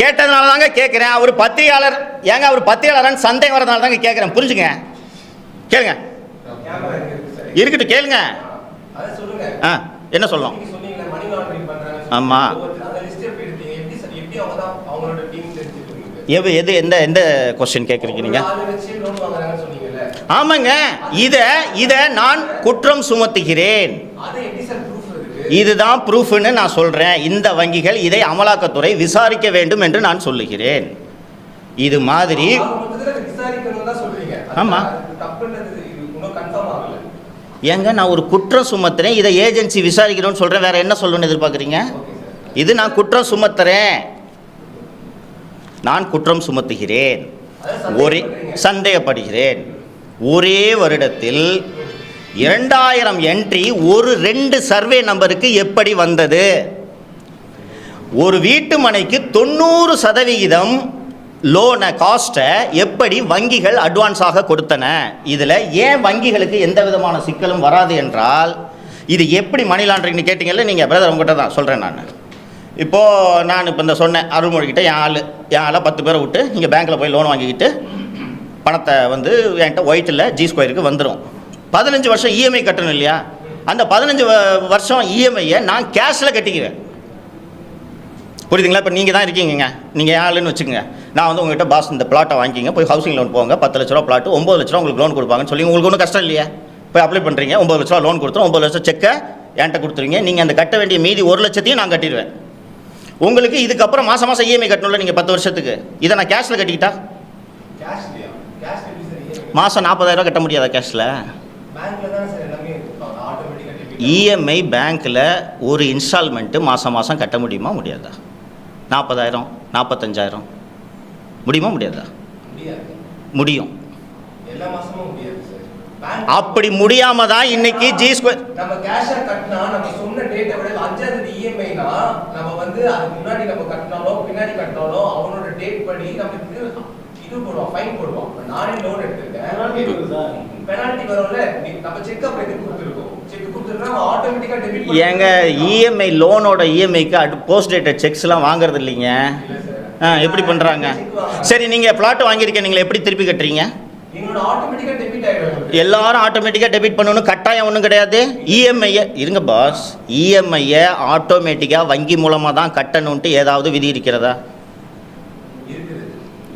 கேட்டதுனால தாங்க கேட்குறேன். அவர் பத்திரிகையாளர். ஏங்க அவர் பத்திரிகையாளர்னு சந்தேகம் வரதுனால தாங்க கேட்குறேன். புரிஞ்சுங்க. கேளுங்க. இருக்கட்டும், கேளுங்க. என்ன சொல்லணும்? ஆமாம். எது எந்த கொஸ்டின் கேட்குறீங்க நீங்கள்? ஆமாங்க, இதை நான் குற்றம் சுமத்துகிறேன். இதுதான் ப்ரூஃப்னு நான் சொல்கிறேன். இந்த வங்கிகள் இதை அமலாக்கத்துறை விசாரிக்க வேண்டும் என்று நான் சொல்லுகிறேன். இது மாதிரி ஆமாம். ஏங்க நான் ஒரு குற்றம் சுமத்துறேன், இதை ஏஜென்சி விசாரிக்கணும்னு சொல்கிறேன். வேற என்ன சொல்லணும்னு எதிர்பார்க்குறீங்க? இது நான் குற்றம் சுமத்துறேன். நான் குற்றம் சுமத்துகிறேன். சந்தேகப்படுகிறேன். ஒரே வருடத்தில் 2000 என்ட்ரி ஒரு 2 சர்வே நம்பருக்கு எப்படி வந்தது? ஒரு வீட்டு மனைக்கு 90% லோனை காஸ்ட்டை எப்படி வங்கிகள் அட்வான்ஸாக கொடுத்தன? இதில் ஏன் வங்கிகளுக்கு எந்த விதமான சிக்கலும் வராது என்றால், இது எப்படி மணி லாண்டரிங்னு கேட்டிங்கல்ல நீங்கள் பிரதர், உங்கள்கிட்ட தான் சொல்கிறேன். நான் இப்போ இந்த சொன்னேன் அருள்மொழிக்கிட்ட என் ஆளை 10 பேரை விட்டு இங்கே பேங்க்கில் போய் லோன் வாங்கிக்கிட்டு பணத்தை வந்து என்கிட்ட ஒயிட்டில் ஜி ஸ்கொயருக்கு வந்துடும். 15 வருஷம் இஎம்ஐ கட்டணும் இல்லையா? அந்த 15 வருஷம் இஎம்ஐயை நான் கேஷில் கட்டிக்குவேன். புரியுதுங்களா? இப்போ நீங்கள் தான் இருக்கீங்க, நீங்கள் ஆளுன்னு வச்சுக்கோங்க. நான் வந்து உங்கள்கிட்ட பாஸ் இந்த பிளாட்டை வாங்கிக்கிங்க, போய் ஹவுசிங் லோன் போங்க, 10 லட்ச ரூபா பிளாட்டு 9 லட்ச ரூபா உங்களுக்கு லோன் கொடுப்பாங்கன்னு சொல்லி உங்களுக்கு ஒன்றும் கஷ்டம் இல்லையா? போய் அப்ளை பண்ணுறீங்க, 9 லட்ச ரூபா லோன் கொடுத்துரும், 9 லட்சம் செக்கை என்கிட்ட கொடுத்துருவீங்க. நீங்கள் அந்த கட்ட வேண்டிய மீதி 1 லட்சத்தையும் நான் கட்டிடுவேன். உங்களுக்கு இதுக்கப்புறம் மாதம் மாதம் இஎம்ஐ கட்டணும்ல நீங்கள் 10 வருஷத்துக்கு. இதை நான் கேஷில் கட்டிக்கிட்டா கேஷ்லயா? கேஷ் எப்படி சார்? மாதம் 40,000 கட்ட முடியாதா கேஷில்? பேங்க்ல தான் சார் எல்லாமே இருப்பாங்க, ஆட்டோமேட்டிக்கா டெபிட். இஎம்ஐ பேங்க்கில் ஒரு இன்ஸ்டால்மெண்ட்டு மாதம் மாதம் கட்ட முடியுமா முடியாதா? 40,000 45,000 முடியுமா முடியாதா? முடியாது. முடியும். எல்லா மாசமும் முடியாது சார். பேங்க் அப்படி முடியாம தான் இன்னைக்கு ஜி ஸ்கொயர் நம்ம கேஷா கட்டினா நம்ம சொன்ன டேட்டை விட 5ஆம் தேதி இஎம்ஐனா நம்ம வந்து அதுக்கு முன்னாடி நம்ம கட்டினாலோ பின்னாடி கட்டினாலோ அவனோட டேட் படி நமக்கு இது போடுவான், ஃபைன் போடுவான். நானே லோன் எடுத்துருக்கேன், பெனால்டி வரும்ல. நம்ம செக்அப் எதுக்கு கொடுத்துருக்கோம், செக் கொடுத்துருந்தா ஆட்டோமேட்டிக்கா டெபிட் ஏங்க இஎம்ஐ லோனோட இஎம்ஐக்கு போஸ்ட் டேட்டட் செக்ஸ்லாம் வாங்குறது இல்லைங்க. எப்படி பண்ணுறாங்க? சரி, நீங்கள் பிளாட் வாங்கியிருக்கேன், நீங்கள் எப்படி திருப்பி கட்டுறீங்க? எங்களோட ஆட்டோமேட்டிக்கா டெபிட் ஆயிடும். எல்லாரும் ஆட்டோமேட்டிக்காக டெபிட் பண்ணணும் கட்டாயம் ஒன்றும் கிடையாது. இஎம்ஐயை இருங்க பாஸ், இஎம்ஐயை ஆட்டோமேட்டிக்காக வங்கி மூலமாக தான் கட்டணுன்ட்டு ஏதாவது விதி இருக்கிறதா? இருக்குது.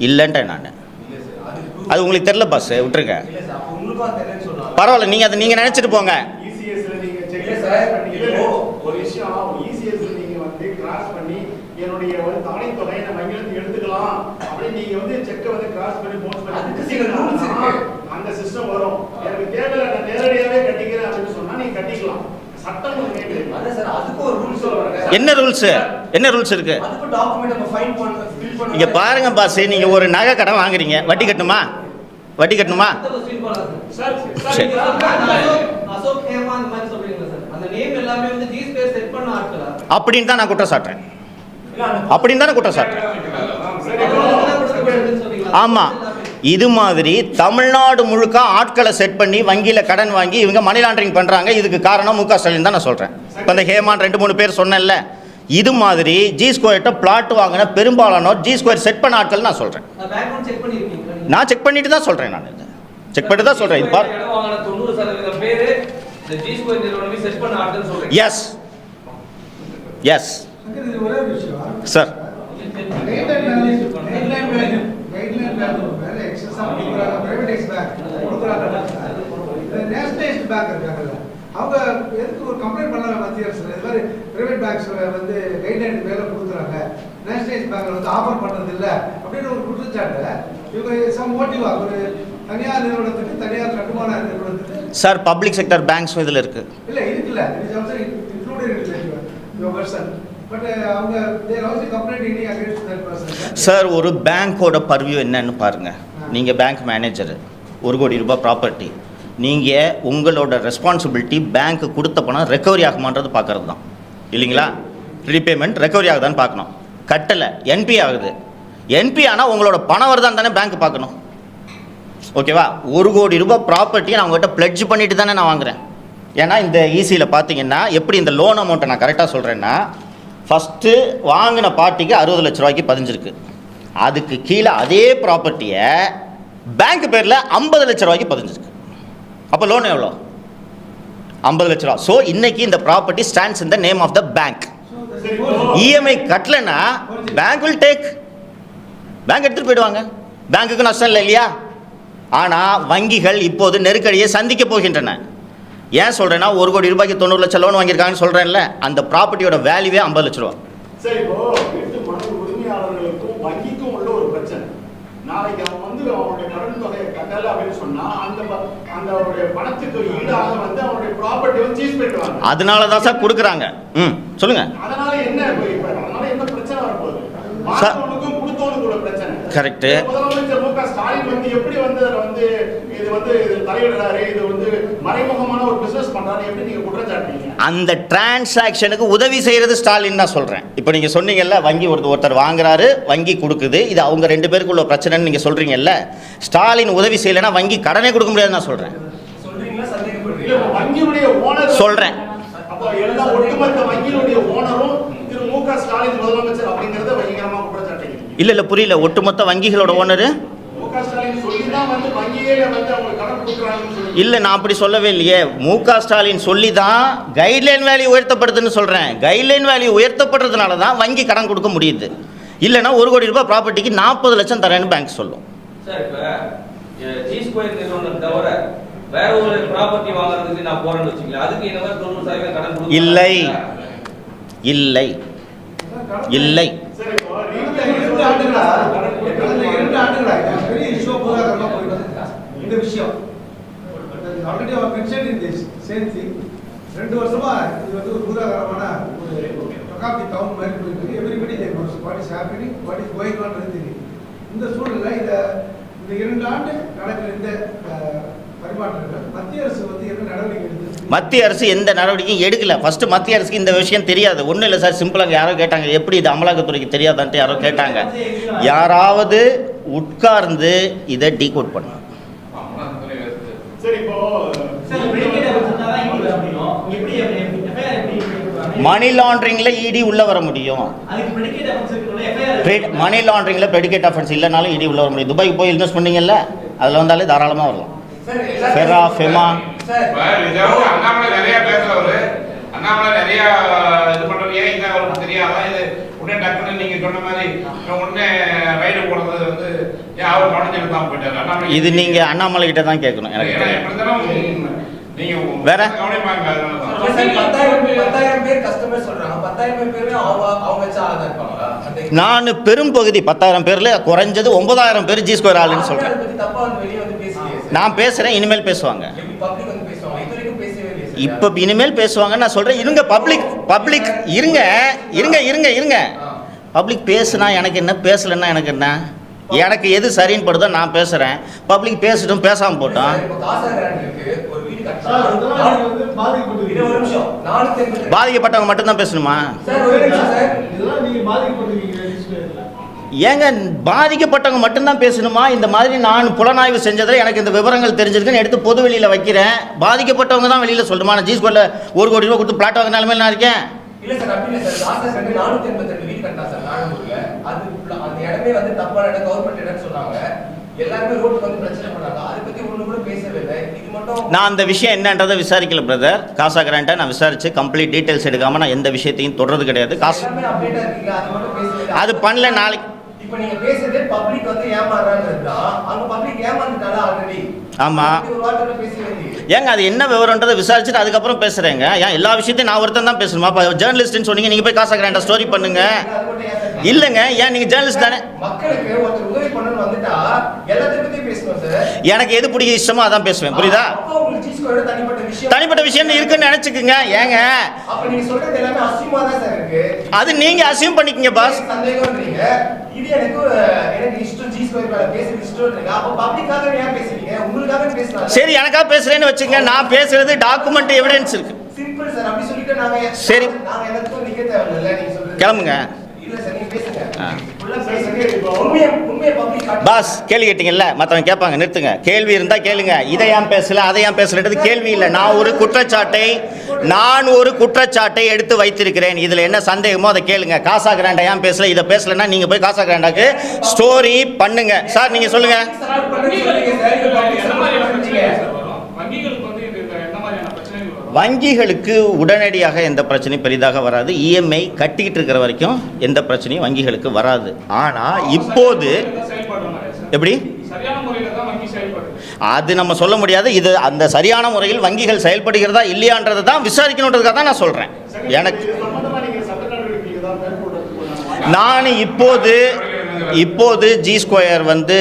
இல்லைன்ட்டேன் நான். இல்ல சார், அது உங்களுக்கு தெரியல பாஸ், விட்டுருங்க. இல்ல சார், அப்ப உங்களுக்கும் தெரியலன்னு சொல்லலாம். பரவாயில்ல, நீங்கள் அதை நீங்கள் நினச்சிட்டு போங்க. இசிஎஸ்ல நீங்க செக் இல்ல சார், பண்ணீங்க ஒரு விஷயம், இசிஎஸ்ல நீங்க வந்து கிராஸ் பண்ணி என்னுடைய வந்து தவணை தொகையை நான் வங்கியிலிருந்து எடுத்துக்கலாம் அப்படின்னு நீங்க வந்து செக்கை வந்து கிராஸ் பண்ணி போஸ்ட் அதுக்கு சில rules இருக்கு. அந்த சிஸ்டம் வரும். எனக்கு தேவையில்லை, நான் நேரடியாவே கட்டிக்கிறேன் அப்படின்னு சொன்னா நீங்க கட்டிக்கலாம். சட்டம் ஒண்ணு கேக்குது. அதான் சார், அதுக்கு ஒரு ரூல்ஸ் சொல்றாங்க. என்ன ரூல்ஸ்? என்ன ரூல்ஸ் இருக்கு? அதுக்கு டாக்குமெண்ட் நம்ம ஃபைன் பண்ண ஃபில் பண்ண. இங்க பாருங்க பாஸ், நீங்க ஒரு நகை கடன் வாங்குறீங்க, வட்டி கட்டணுமா? வட்டி கட்டணுமா? சார் சரி. அசோக் ஹேமா அந்த மாதிரி சொல்றீங்களா சார்? அந்த நேம் எல்லாமே வந்து ஜி ஸ்பேஸ் செட் பண்ண ஆட்களா? அப்படின்னு தான் நான் குற்றம் சாட்டுறேன். அப்படின்னு தானே குற்றம் சாட்டுறேன். ஆமா, இது மாதிரி தமிழ்நாடு முழுக்க ஆட்களை செட் பண்ணி வங்கியில் கடன் வாங்கி இவங்க மணி லாண்டரிங் பண்ணுறாங்க. இதுக்கு காரணம் மு க ஸ்டாலின் தான் நான் சொல்கிறேன். இப்போ இந்த ஹேமான் 2-3 பேர் சொன்னேன்ல, இது மாதிரி ஜி ஸ்கொயர்ட்ட பிளாட் வாங்கின பெரும்பாலானோர் ஜி ஸ்கொயர் செட் பண்ண ஆட்கள் நான் சொல்கிறேன். பேக்ரவுண்ட் செக் பண்ணிருக்கீங்க? நான் செக் பண்ணிட்டு தான் சொல்கிறேன். நான் இதை செக் பண்ணிட்டு தான் சொல்கிறேன். இது பாரு, இடம் வாங்கின 90% பேர் இந்த ஜி ஸ்கொயர் நிறுவனமே செட் பண்ண ஆட்கள் சொல்றீங்க. எஸ் எஸ் இது ஒரே ஒரு விஷயம் சார். நேஷனலைஸ்ட் பேங்க் இருக்காங்கல்ல, அவங்க எதுக்கு ஒரு கம்ப்ளைண்ட் பண்ணாங்க மத்திய அரசு? இது மாதிரி பிரைவேட் பேங்க்ஸ் வந்து கைட்லைன் மேல கொடுக்குறாங்க, நேஷனலைஸ்ட் பேங்க் வந்து ஆஃபர் பண்றது இல்ல அப்படின்னு ஒரு குற்றச்சாட்டு. இவங்க சம் மோட்டிவா ஒரு தனியார் நிறுவனத்துக்கு, தனியார் கட்டுமான நிறுவனத்துக்கு சார் பப்ளிக் செக்டர் பேங்க்ஸும் இதில் இருக்குது. இல்ல இருக்குல்ல, it is also included in your version. But அவங்க they are also complaining against that person. Sir, ஒரு பேங்க்கோட பர்வியூ என்னன்னு பாருங்கள். நீங்கள் பேங்க் மேனேஜர், 1 கோடி ரூபாய் ப்ராப்பர்ட்டி, நீங்கள் உங்களோட ரெஸ்பான்சிபிலிட்டி பேங்க்கு கொடுத்த பணம் ரெக்கவரி ஆகுமான்றது பார்க்கறது தான், இல்லைங்களா? ரீபேமெண்ட் ரெக்கவரி ஆகுதான்னு பார்க்கணும். கட்டலை, என்பி ஆகுது. என்பி ஆனால் உங்களோட பணம் வருதான்னு தானே பேங்க் பார்க்கணும். ஓகேவா? 1 கோடி ரூபாய் ப்ராப்பர்ட்டியை நான் உங்கள்கிட்ட பிளட்ஜ் பண்ணிட்டு தானே நான் வாங்குறேன். ஏன்னா இந்த ஈஸியில் பார்த்தீங்கன்னா எப்படி இந்த லோன் அமௌண்ட்டை நான் கரெக்டாக சொல்கிறேன்னா, ஃபஸ்ட்டு வாங்கின பார்ட்டிக்கு 60 லட்ச ரூபாய்க்கு பதிஞ்சிருக்கு. அதுக்கு கீழே அதே ப்ராப்பர்ட்டியை பேங்க் பேரில் 50 லட்ச ரூபாய்க்கு பதிஞ்சிருக்கு. அப்போ லோன் எவ்வளோ? 50 லட்ச ரூபா. ஸோ இன்னைக்கு இந்த property stands in the name of the bank. EMI கட்டலைன்னா பேங்க் வில் டேக், பேங்க் எடுத்துகிட்டு போயிடுவாங்க. பேங்க்குக்கு நஷ்டம் இல்லை இல்லையா? ஆனால் வங்கிகள் இப்போது நெருக்கடியை சந்திக்க போகின்றன. ஏன் சொல்கிறேன்னா, 1 கோடி ரூபாய்க்கு 90 லட்சம் லோன் வாங்கியிருக்காங்கன்னு சொல்கிறேன்ல, அந்த ப்ராப்பர்ட்டியோட வேல்யூவே 50 லட்ச ரூபா. சரி, இப்போ வீட்டு மனை உரிமையாளர்களுக்கும் வங்கிக்கும் உள்ள ஒரு பிரச்சனை. நாளைக்கு அவன் வந்து அவனுடைய கடன் தொகையை கட்டல அப்படின்னு சொன்னா அந்த அவருடைய பணத்துக்கு ஈடாக வந்து அவனுடைய ப்ராப்பர்ட்டி வந்து சீஸ் பண்ணிடுவாங்க. அதனால தான் சார் கொடுக்குறாங்க. சொல்லுங்க. அதனால என்ன அதனால என்ன பிரச்சனை வரப்போகுது? வாங்கினவனுக்கும் கொடுத்தவனுக்கும் உள்ள பிரச்சனை. கரெக்ட். முதலமைச்சர் மு க ஸ்டாலின் வந்து எப்படி வந்து வந்து இது தலையிடுறாரு, இது வந்து மறைமுகமான ஒரு பிசினஸ் பண்றாரு, எப்படி நீங்க குற்றச்சாட்டீங்க? அந்த டிரான்சாக்ஷனுக்கு உதவி செய்யறது ஸ்டாலின் தான் சொல்றேன். இப்போ நீங்க சொன்னீங்கல்ல, வங்கி ஒருத்தர் வாங்குறாரு, வங்கி கொடுக்குது, இது அவங்க 2 பேருக்குள்ள பிரச்சனைன்னு நீங்க சொல்றீங்கல்ல. ஸ்டாலின் உதவி செய்யலைன்னா வங்கி கடனே கொடுக்க முடியாதுன்னு நான் சொல்றேன். சொல்றீங்களா சந்தேகப்படுறீங்களா? வங்கியுடைய ஓனர் சொல்றேன். அப்போ எல்லா ஒட்டுமொத்த வங்கியுடைய ஓனரும் திரு மு க ஸ்டாலின் முதலமைச்சர் அப்படிங்கறத பயங்கரமா குற்றச்சாட்டீங்க. இல்ல புரியல. ஒட்டுமொத்த வங்கிகளோட ஓனரு மு க ஸ்டாலின் சொல்லி தான் வந்து வங்கியே வந்து அவங்க கடன் கொடுக்குறாங்கன்னு சொல்லி. இல்ல, நான் அப்படி சொல்லவே இல்லையே. மு க ஸ்டாலின் சொல்லி தான் கைட்லைன் வேல்யூ உயர்த்தப்படுதுன்னு சொல்றேன். கைட்லைன் வேல்யூ உயர்த்தப்படுறதுனால தான் வங்கி கடன் கொடுக்க முடியுது. இல்லைன்னா 1 கோடி ரூபாய் ப்ராப்பர்ட்டிக்கு 40 லட்சம் தரேன்னு பேங்க் சொல்லும். சார், இப்போ ஜி ஸ்கொயர் நிறுவனம் தவிர வேற ஒரு ப்ராப்பர்ட்டி வாங்குறதுக்கு நான் போறேன்னு வச்சுக்கல, அதுக்கு என்ன 90% கடன் கொடுக்க இல்லை இல்லை. இல்லை. சரி, இப்போ கடந்த 2 ஆண்டுகளா இது பெரிய இஷ்யூ பூதாகரமா போயிட்டு வந்துருக்கா இந்த விஷயம். ஆல்ரெடி அவர் mention in this same thing. 2 வருஷமா இது வந்து ஒரு பூதாகரமான ஒரு பிரகாப்தி டவுன் மாதிரி போயிட்டு இருக்கு. Everybody they knows what is happening, what is going on தெரியும். இந்த சூழல்ல இந்த 2 ஆண்டு நடக்கிற இந்த பரிமாற்றங்கள் மத்திய அரசு வந்து என்ன நடவடிக்கை எடுத்து? மத்திய அரசு எந்த நடவடிக்கையும் எடுக்கல. ஃபர்ஸ்ட் மத்திய அரசுக்கு இந்த விஷயம் தெரியாது. ஒன்றும் இல்லை சார், சிம்பிளாக யாரோ கேட்டாங்க எப்படி இது அமலாக்கத்துறைக்கு தெரியாதான்ட்டு யாரோ கேட்டாங்க. யாராவது உட்கார்ந்து இதை டீகோட் பண்ணுங்க. சரி, இப்போ மணி லாண்டரிங்ல இடி உள்ள வர முடியும். மணி லாண்டரிங்ல ப்ரெடிகேட் அஃபென்ஸ் இல்லைனாலும் இடி உள்ள வர முடியும். துபாய்க்கு போய் இன்வெஸ்ட் பண்ணீங்கல்ல, அதில் வந்தாலே தாராளமாக வரலாம். ஃபெரா ஃபெமா அண்ணாமலை நிறைய பேசுறவரு, அண்ணாமலை நிறைய இது பண்றது ஏன் இந்த அவருக்கு தெரியாதா? இது உடனே டக்குன்னு நீங்க சொன்ன மாதிரி உடனே ரைடு போடுறது வந்து ஏன் அவர் கவனிச்சுட்டு தான் போயிட்டாரு அண்ணாமலை? இது நீங்க அண்ணாமலை கிட்ட தான் கேட்கணும். எனக்கு நீங்க வேற கவனிப்பாங்க. 10,000 பேர் கஸ்டமர் சொல்றாங்க. 10,000 பேருமே அவங்க வச்சு ஆளா இருப்பாங்களா? நான் பெரும் பகுதி 10,000 பேர்ல குறைஞ்சது 9,000 பேர் ஜி ஸ்கொயர் ஆளுன்னு சொல்றேன். தப்பா வந்து வெளியே வந்து பேசுறீங்க. நான் பேசுறேன், இனிமேல் பேசுவாங்க. எப்படி பப்ளிக் வந்து பேசுவாங்க? இது வரைக்கும் பேசவே இல்லையே. இப்ப இனிமேல் பேசுவாங்க. நான் சொல்றேன், இருங்க பப்ளிக் இருங்க. பப்ளிக் பேசுனா எனக்கு என்ன, பேசலன்னா எனக்கு என்ன? எனக்கு எது சரின்னு படுதோ நான் பேசுறேன். பப்ளிக் பேசட்டும், பேசாம போட்டோம். இப்போ காசா கிராண்ட் இருக்கு. ஒரு வீடு சார், கட்டலாம். இதெல்லாம் வந்து பாதிக்கப்பட்டு இது ஒரு நிமிஷம். 480 பாதிக்கப்பட்டவங்க மட்டும் தான் பேசணுமா? சார் ஒரு நிமிஷம் சார். இதெல்லாம் நீங்க பாதிக்கப்பட்டிருக்கீங்க. ஏங்க பாதிக்கப்பட்டவங்க மட்டும்தான் பேசணுமா? இந்த மாதிரி நான் புலனாய்வு செஞ்சதில் எனக்கு இந்த விவரங்கள் தெரிஞ்சிருக்குன்னு எடுத்து பொது வெளியில் வைக்கிறேன். பாதிக்கப்பட்டவங்க தான் வெளியில் சொல்லணுமா? நான் ஜி-ஸ்கொயரில் 1 கோடி ரூபா கொடுத்து பிளாட் வாங்க நிலைமையில் நான் இருக்கேன். இல்ல சார், அப்படி இல்ல சார். காசா கிராண்ட் 482 வீடு கட்டா சார் நாகூர்ல. அது அந்த இடமே வந்து தப்பான இடம், கவர்மெண்ட் இடம்னு சொன்னாங்க. எல்லாருமே ரோட்டுக்கு வந்து பிரச்சனை பண்ணாங்க. அதை பத்தி ஒண்ணு கூட பேசவே இல்லை. இது மட்டும் நான் அந்த விஷயம் என்னன்றதை விசாரிக்கல பிரதர். காசா கிராண்டை நான் விசாரிச்சு கம்ப்ளீட் டீட்டெயில்ஸ் எடுக்காமல் நான் எந்த விஷயத்தையும் தொடர்றது கிடையாது. காசு எல்லாமே அப்டேட்டா இருக்கீங்க. அது மட்டும் பேசவே அது பண்ணல. நாளைக்கு இப்ப நீங்க பேசுறது பப்ளிக் வந்து ஏமாறாங்கிறது தான். அங்க பப்ளிக் ஏமாந்துட்டால ஆல்ரெடி. ஆமா. ஒரு வார்த்தை பேசவே இல்லையே. ஏங்க அது என்ன விவரன்றதை விசாரிச்சுட்டு அதுக்கப்புறம் பேசுறேங்க. ஏன் எல்லா விஷயத்தையும் நான் ஒருத்தன் தான் பேசணுமா? இப்போ ஜேர்னலிஸ்ட்னு சொன்னீங்க, நீங்க போய் காசா கிராண்டா ஸ்டோரி பண்ணுங்க. அது மட்டும் ஏன் சார்? இல்லைங்க, ஏன் நீங்க ஜேர்னலிஸ்ட் தானே? மக்களுக்கு ஒருத்தர் உதவி பண்ணணும்னு வந்துட்டா எல்லாத்தையும் பத்தி பேசணும் சார். எனக்கு எது பிடிக்க இஷ்டமோ அதான் பேசுவேன். புரியுதா? அப்போ உங்களுக்கு ஜி-ஸ்கொயர் தனிப்பட்ட விஷயம். தனிப்பட்ட விஷயம் இருக்குன்னு நினைச்சுக்குங்க. ஏங்க அப்ப நீங்க சொல்றது எல்லாமே அசியமா தான் சார் இருக்கு. அது நீங்க அசியூம் பண்ணிக்கங்க பாஸ். சந்தேகம்ன்றீங்க. இது எனக்கு இஷ்டம், ஜி-ஸ்கொயர் மேல பேசுறது இஷ்டம்ன்றீங்க. அப்ப பப்ளிக்காக ஏன் பேசுறீங்க? உங்களுக்காக பேசலாம். சரி, எனக்கா பேசுறேன்னு வச்சுங்க. நான் பேசுறது டாக்குமெண்ட் எவிடன்ஸ் இருக்கு. Simple sir. அப்படி சொல்லிட்டு சரி. நாங்க எல்லாத்துக்கும் நிக்க தேவையில்லை. நீங்க சொல்றது கிளம்புங்க. இல்ல சார், நீங்க பேசுங்க. ஆ. ஃபுல்லா பேசுங்க. உண்மையை பப்ளிக் பாஸ் கேள்வி கேட்டீங்கல்ல, மற்றவங்க கேட்பாங்க. நிறுத்துங்க. கேள்வி இருந்தா கேளுங்க. இதை ஏன் பேசல, அதை ஏன் பேசலன்றது கேள்வி இல்லை. நான் ஒரு குற்றச்சாட்டை எடுத்து வைத்திருக்கிறேன். இதுல என்ன சந்தேகமோ அதை கேளுங்க. காசா கிராண்டா ஏன் பேசல, இதை பேசலன்னா நீங்க போய் காசா கிராண்டாக்கு ஸ்டோரி பண்ணுங்க. சார் நீங்க சொல்லுங்க. வங்கிகளுக்கு உடனடியாக எந்த பிரச்சனையும் பெரிதாக வராது. இஎம்ஐ கட்டிக்கிட்டு இருக்கிற வரைக்கும் எந்த பிரச்சனையும் வங்கிகளுக்கு வராது. ஆனா இப்போது எப்படி அது நம்ம சொல்ல முடியாது. இது அந்த சரியான முறையில் வங்கிகள் செயல்படுகிறதா இல்லையான்றதை தான் விசாரிக்கணுன்றதுக்காக தான் நான் சொல்றேன். எனக்கு நான் இப்போது ஜி-ஸ்கொயர் வந்து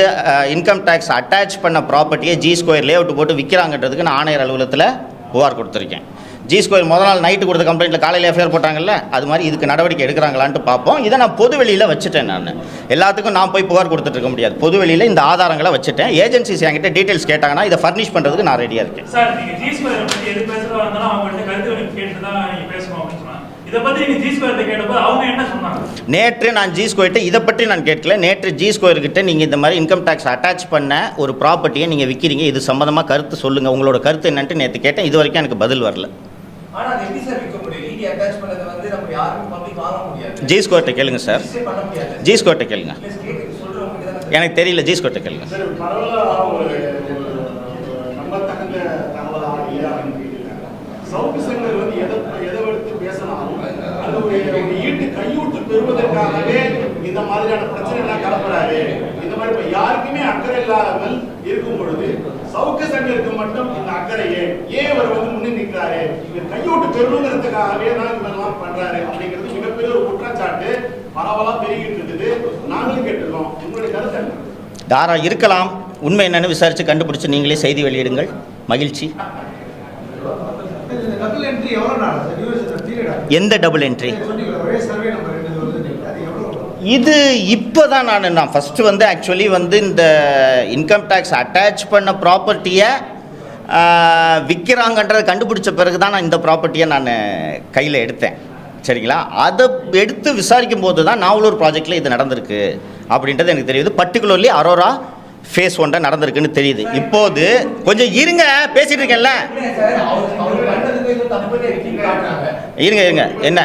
இன்கம் டேக்ஸ் அட்டாச் பண்ண ப்ராப்பர்ட்டியை ஜி-ஸ்கொயர் லேஅவுட் போட்டு விற்கிறாங்கன்றதுக்கு நான் ஆணையர் அலுவலகத்தில் புகார் கொடுத்துருக்கேன். ஜி-ஸ்கொயர் முதல் நாள் நைட்டு கொடுத்த கம்ப்ளைண்ட்டில் காலையில் எஃப்ஐஆர் போட்டாங்கல்ல, அது மாதிரி இதுக்கு நடவடிக்கை எடுக்கிறாங்களான்ட்டு பார்ப்போம். இதை நான் பொது வெளியில் வச்சுட்டேன். நான் எல்லாத்துக்கும் நான் போய் புகார் கொடுத்துட்டு இருக்க முடியாது. பொது வெளியில் இந்த ஆதாரங்களை வச்சுட்டேன். ஏஜென்சிஸ் என்கிட்ட டீட்டெயில்ஸ் கேட்டாங்கன்னா இதை ஃபர்னிஷ் பண்ணுறதுக்கு நான் ரெடியாக இருக்கேன். சார், நீங்க ஜி-ஸ்கொயர் பத்தி எது பேசுறதா இருந்தாலும் அவங்கள்ட்ட கருத்து கேட்டு தான் நீங்க பேசணும் அப்படின்னு சொன்னாங்க. இதை பத்தி நீங்க ஜி-ஸ்கொயர் கேட்டப்போ அவங்க என்ன சொன்னாங்க? நேற்று நான் ஜி-ஸ்கொயர்ட்ட இதை பற்றி நான் கேட்கல. நேற்று ஜி-ஸ்கொயர் கிட்ட நீங்கள் இந்த மாதிரி இன்கம் டேக்ஸ் அட்டாச் பண்ண ஒரு ப்ராப்பர்ட்டியை நீங்கள் விற்கிறீங்க, இது சம்மந்தமாக கருத்து சொல்லுங்கள், உங்களோட கருத்து என்னன்ட்டு நேற்று கேட்டேன். இது வரைக்கும் எனக்கு பதில் வரல. ஆனா அது எப்படி சார் விற்க முடியும்? இடி அட்டாச் பண்ணது வந்து நம்ம யாருமே பப்ளிக் வாங்க முடியாது. ஜி-ஸ்கொயர்ட்ட கேளுங்க சார். பண்ண முடியாது. ஜி-ஸ்கொயர்ட்ட கேளுங்க. சொல்றவங்க தான் எனக்கு தெரியல. ஜி-ஸ்கொயர்ட்ட கேளுங்க. சரி, பரவாயில்ல. ஒரு நம்பத்தகுந்த தகவலாக இல்லையா அப்படின்னு கேட்கிறாங்க. சவுக்கு சங்கர் வந்து எதை எடுத்து பேசினாலும் அது ஒரு ஈட்டு கையூட்டு பெறுவதற்காகவே இந்த மாதிரியான பிரச்சனை எல்லாம் கலப்புறாரு. இந்த மாதிரி இப்ப யாருக்குமே அக்கறை இல்லாமல் இருக்கும் பொழுது சவுக்கு சங்கருக்கு மட்டும் இந்த அக்கறை ஏன் அவர் வந்து முன்னே நிற்கிறாரு? இவர் கையூட்டு பெறணுங்கிறதுக்காகவே தான் இதெல்லாம் பண்றாரு அப்படிங்கிறது மிகப்பெரிய மிகப்பெரிய ஒரு குற்றச்சாட்டு பரவலா பெருகிட்டு இருக்குது. நாங்களும் கேட்டிருக்கோம். உங்களுடைய கருத்து என்ன? தாரா இருக்கலாம். உண்மை என்னன்னு விசாரித்து கண்டுபிடிச்சு நீங்களே செய்தி வெளியிடுங்கள். மகிழ்ச்சி. டபுள் என்ட்ரி எவ்வளோ நாள் பீரியடா? எந்த டபுள் என்ட்ரி? ஒரே சர்வே நம்பர் ரெண்டு வருது, அது எவ்வளோ? இது இப்போ தான் நான் ஃபஸ்ட்டு வந்து ஆக்சுவலி வந்து இந்த இன்கம் டேக்ஸ் அட்டாச் பண்ண ப்ராப்பர்ட்டியை விற்கிறாங்கன்றதை கண்டுபிடிச்ச பிறகு தான் நான் இந்த ப்ராப்பர்ட்டியை நான் கையில் எடுத்தேன். சரிங்களா? அதை எடுத்து விசாரிக்கும் போது தான் நாவலூர் ப்ராஜெக்டில் இது நடந்திருக்கு அப்படின்றது எனக்கு தெரியுது. பர்டிகுலர்லி அரோரா ஃபேஸ் 1 நடந்திருக்குன்னு தெரியுது. இப்போது கொஞ்சம் இருங்க, பேசிட்டு இருக்கேன்ல. சார் அவர் பண்றதுக்கு எதுவும் தப்பு இல்லைன்னு காட்டுறாங்க. இருங்க என்ன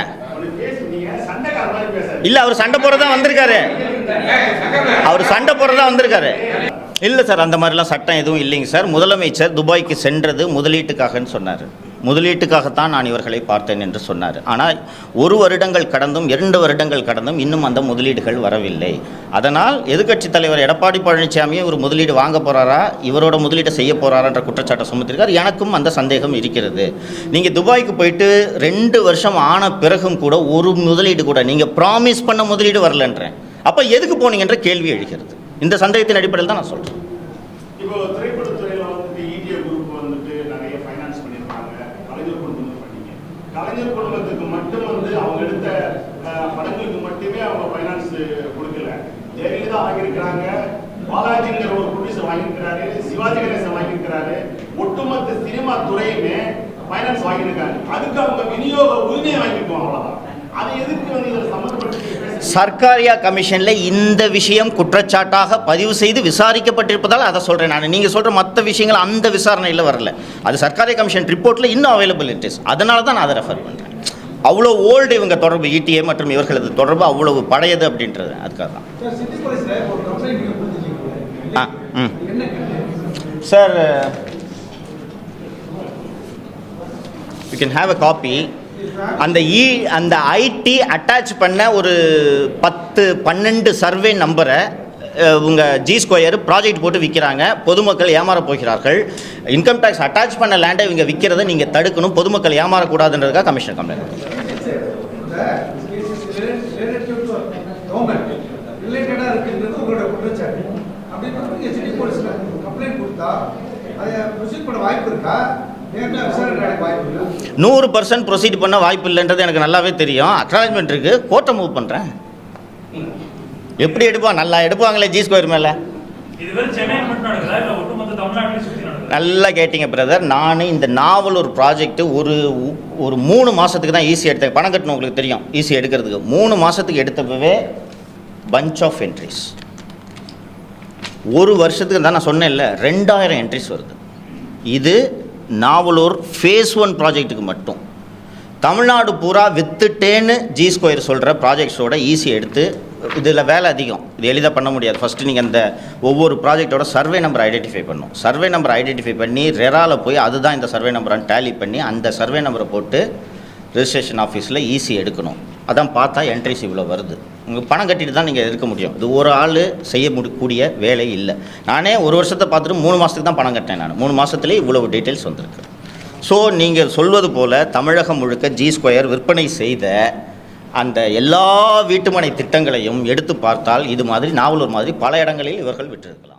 சண்டைக்கார மாதிரி பேசுறீங்க. இல்லை, அவர் சண்டை போடுறதா வந்திருக்காரு. அவர் சண்டை போடுறதா வந்திருக்காரு. இல்லை சார், அந்த மாதிரிலாம் சட்டம் எதுவும் இல்லைங்க சார். முதலமைச்சர் துபாய்க்கு சென்றது முதலீட்டுக்காகன்னு சொன்னார். முதலீட்டுக்காகத்தான் நான் இவர்களை பார்த்தேன் என்று சொன்னார். ஆனால் 1 வருடங்கள் கடந்தும் 2 வருடங்கள் கடந்தும் இன்னும் அந்த முதலீடுகள் வரவில்லை. அதனால் எதிர்க்கட்சித் தலைவர் எடப்பாடி பழனிசாமியும் ஒரு முதலீடு வாங்க போகிறாரா, இவரோட முதலீட்டை செய்ய போகிறாரான்ற குற்றச்சாட்டை சுமத்திருக்கார். எனக்கும் அந்த சந்தேகம் இருக்கிறது. நீங்கள் துபாய்க்கு போயிட்டு 2 வருஷம் ஆன பிறகும் கூட ஒரு முதலீடு கூட நீங்கள் ப்ராமிஸ் பண்ண முதலீடு வரலன்றேன். அப்போ எதுக்கு போனீங்கன்ற கேள்வி எழுகிறது. இந்த சந்தேகத்தின் அடிப்படையில் தான் நான் சொல்கிறேன். இப்போ திரைப்படத்துறையில வந்துட்டு ETA குரூப் வந்துட்டு நிறைய ஃபைனான்ஸ் பண்ணியிருக்காங்க. கலைஞர் குடும்பத்துக்கு பண்ணீங்க. கலைஞர் குடும்பத்துக்கு மட்டும் வந்து அவங்க எடுத்த படங்களுக்கு மட்டுமே அவங்க ஃபைனான்ஸ் கொடுக்கல. ஜெயலலிதா வாங்கியிருக்கிறாங்க, பாலாஜிங்கிற ஒரு ப்ரொடியூசர் வாங்கியிருக்கிறாரு, சிவாஜி கணேசன் வாங்கியிருக்கிறாரு, ஒட்டுமொத்த சினிமா துறையுமே ஃபைனான்ஸ் வாங்கியிருக்காங்க. அதுக்கு அவங்க விநியோக உரிமையை வாங்கிக்குவாங்க. அவ்வளோதான். அது எதுக்கு வந்து இதில் சம்மந்தப்பட்டு சர்க்காரியா கமிஷனில் இந்த விஷயம் குற்றச்சாட்டாக பதிவு செய்து விசாரிக்கப்பட்டிருப்பதால் அதை சொல்கிறேன் நான். நீங்கள் சொல்கிற மற்ற விஷயங்கள் அந்த விசாரணையில் வரல. அது சர்க்காரியா கமிஷன் ரிப்போர்ட்டில் இன்னும் அவைலபிள் இட். அதனால தான் நான் அதை ரெஃபர் பண்ணுறேன். அவ்வளோ ஓல்டு இவங்க தொடர்பு, ETA மற்றும் இவர்களது தொடர்பு அவ்வளவு பழையது அப்படின்றது. அதுக்காக தான் sir. You can have a copy. அந்த ஐடி அட்டாச் பண்ண ஒரு 10-12 சர்வே நம்பரை உங்க ஜி ஸ்கொயர் ப்ராஜெக்ட் போட்டு விற்கிறாங்க. பொதுமக்கள் ஏமாற போகிறார்கள். இன்கம் டேக்ஸ் அட்டாச் பண்ண லேண்டை இவங்க விற்கிறத நீங்கள் தடுக்கணும். பொதுமக்கள் ஏமாறக்கூடாதுன்றதுக்காக கமிஷன் கம்ப்ளைண்ட். வாய்ப்பு இருக்கா? 100% ப்ரொசீட் பண்ண வாய்ப்பு இல்லைன்றது எனக்கு நல்லாவே தெரியும். அக்னாலஜ்மெண்ட் இருக்கு, கோர்ட்டை மூவ் பண்ணுறேன். எப்படி எடுப்பான்? நல்லா எடுப்பாங்களே ஜி ஸ்கொயர் மேலே. நல்லா கேட்டிங்க பிரதர். நான் இந்த நாவலூர் ப்ராஜெக்ட்டு ஒரு 3 மாதத்துக்கு தான் ஈஸி எடுத்தேன். பணம் கட்டணும், உங்களுக்கு தெரியும். ஈஸி எடுக்கிறதுக்கு 3 மாதத்துக்கு எடுத்தப்பவே பஞ்ச் ஆஃப் என்ட்ரிஸ். 1 வருஷத்துக்கு தான் நான் சொன்னேன்ல 2000 என்ட்ரிஸ் வருது. இது நாவலூர் ஃபேஸ் 1 ப்ராஜெக்ட்டுக்கு மட்டும். தமிழ்நாடு பூரா வித்துட்டேன்னு ஜி ஸ்கொயர் சொல்கிற ப்ராஜெக்ட்ஸோட ஈஸி எடுத்து இதில் வேலை அதிகம். இது எளிதாக பண்ண முடியாது. ஃபஸ்ட்டு நீங்கள் அந்த ஒவ்வொரு ப்ராஜெக்டோட சர்வே நம்பர் ஐடென்டிஃபை பண்ணணும். சர்வே நம்பர் ஐடென்டிஃபை பண்ணி ரெராவில் போய் அதுதான் இந்த சர்வே நம்பரான்னு டேலி பண்ணி அந்த சர்வே நம்பரை போட்டு ரெஜிஸ்ட்ரேஷன் ஆஃபீஸில் ஈஸி எடுக்கணும். அதான் பார்த்தா என்ட்ரிஸ் இவ்வளோ வருது. உங்களுக்கு பணம் கட்டிட்டு தான் நீங்கள் இருக்க முடியும். இது ஒரு ஆள் செய்ய கூடிய வேலை இல்லை. நானே 1 வருஷத்தை பார்த்துட்டு 3 மாதத்துக்கு தான் பணம் கட்டினேன். நான் 3 மாதத்துலேயே இவ்வளவு டீட்டெயில்ஸ் வந்திருக்கு. ஸோ நீங்கள் சொல்வது போல் தமிழகம் முழுக்க ஜி ஸ்கொயர் விற்பனை செய்த அந்த எல்லா வீட்டுமனை திட்டங்களையும் எடுத்து பார்த்தால் இது மாதிரி நாவலூர் மாதிரி பல இடங்களில் இவர்கள் விட்டிருக்கலாம்.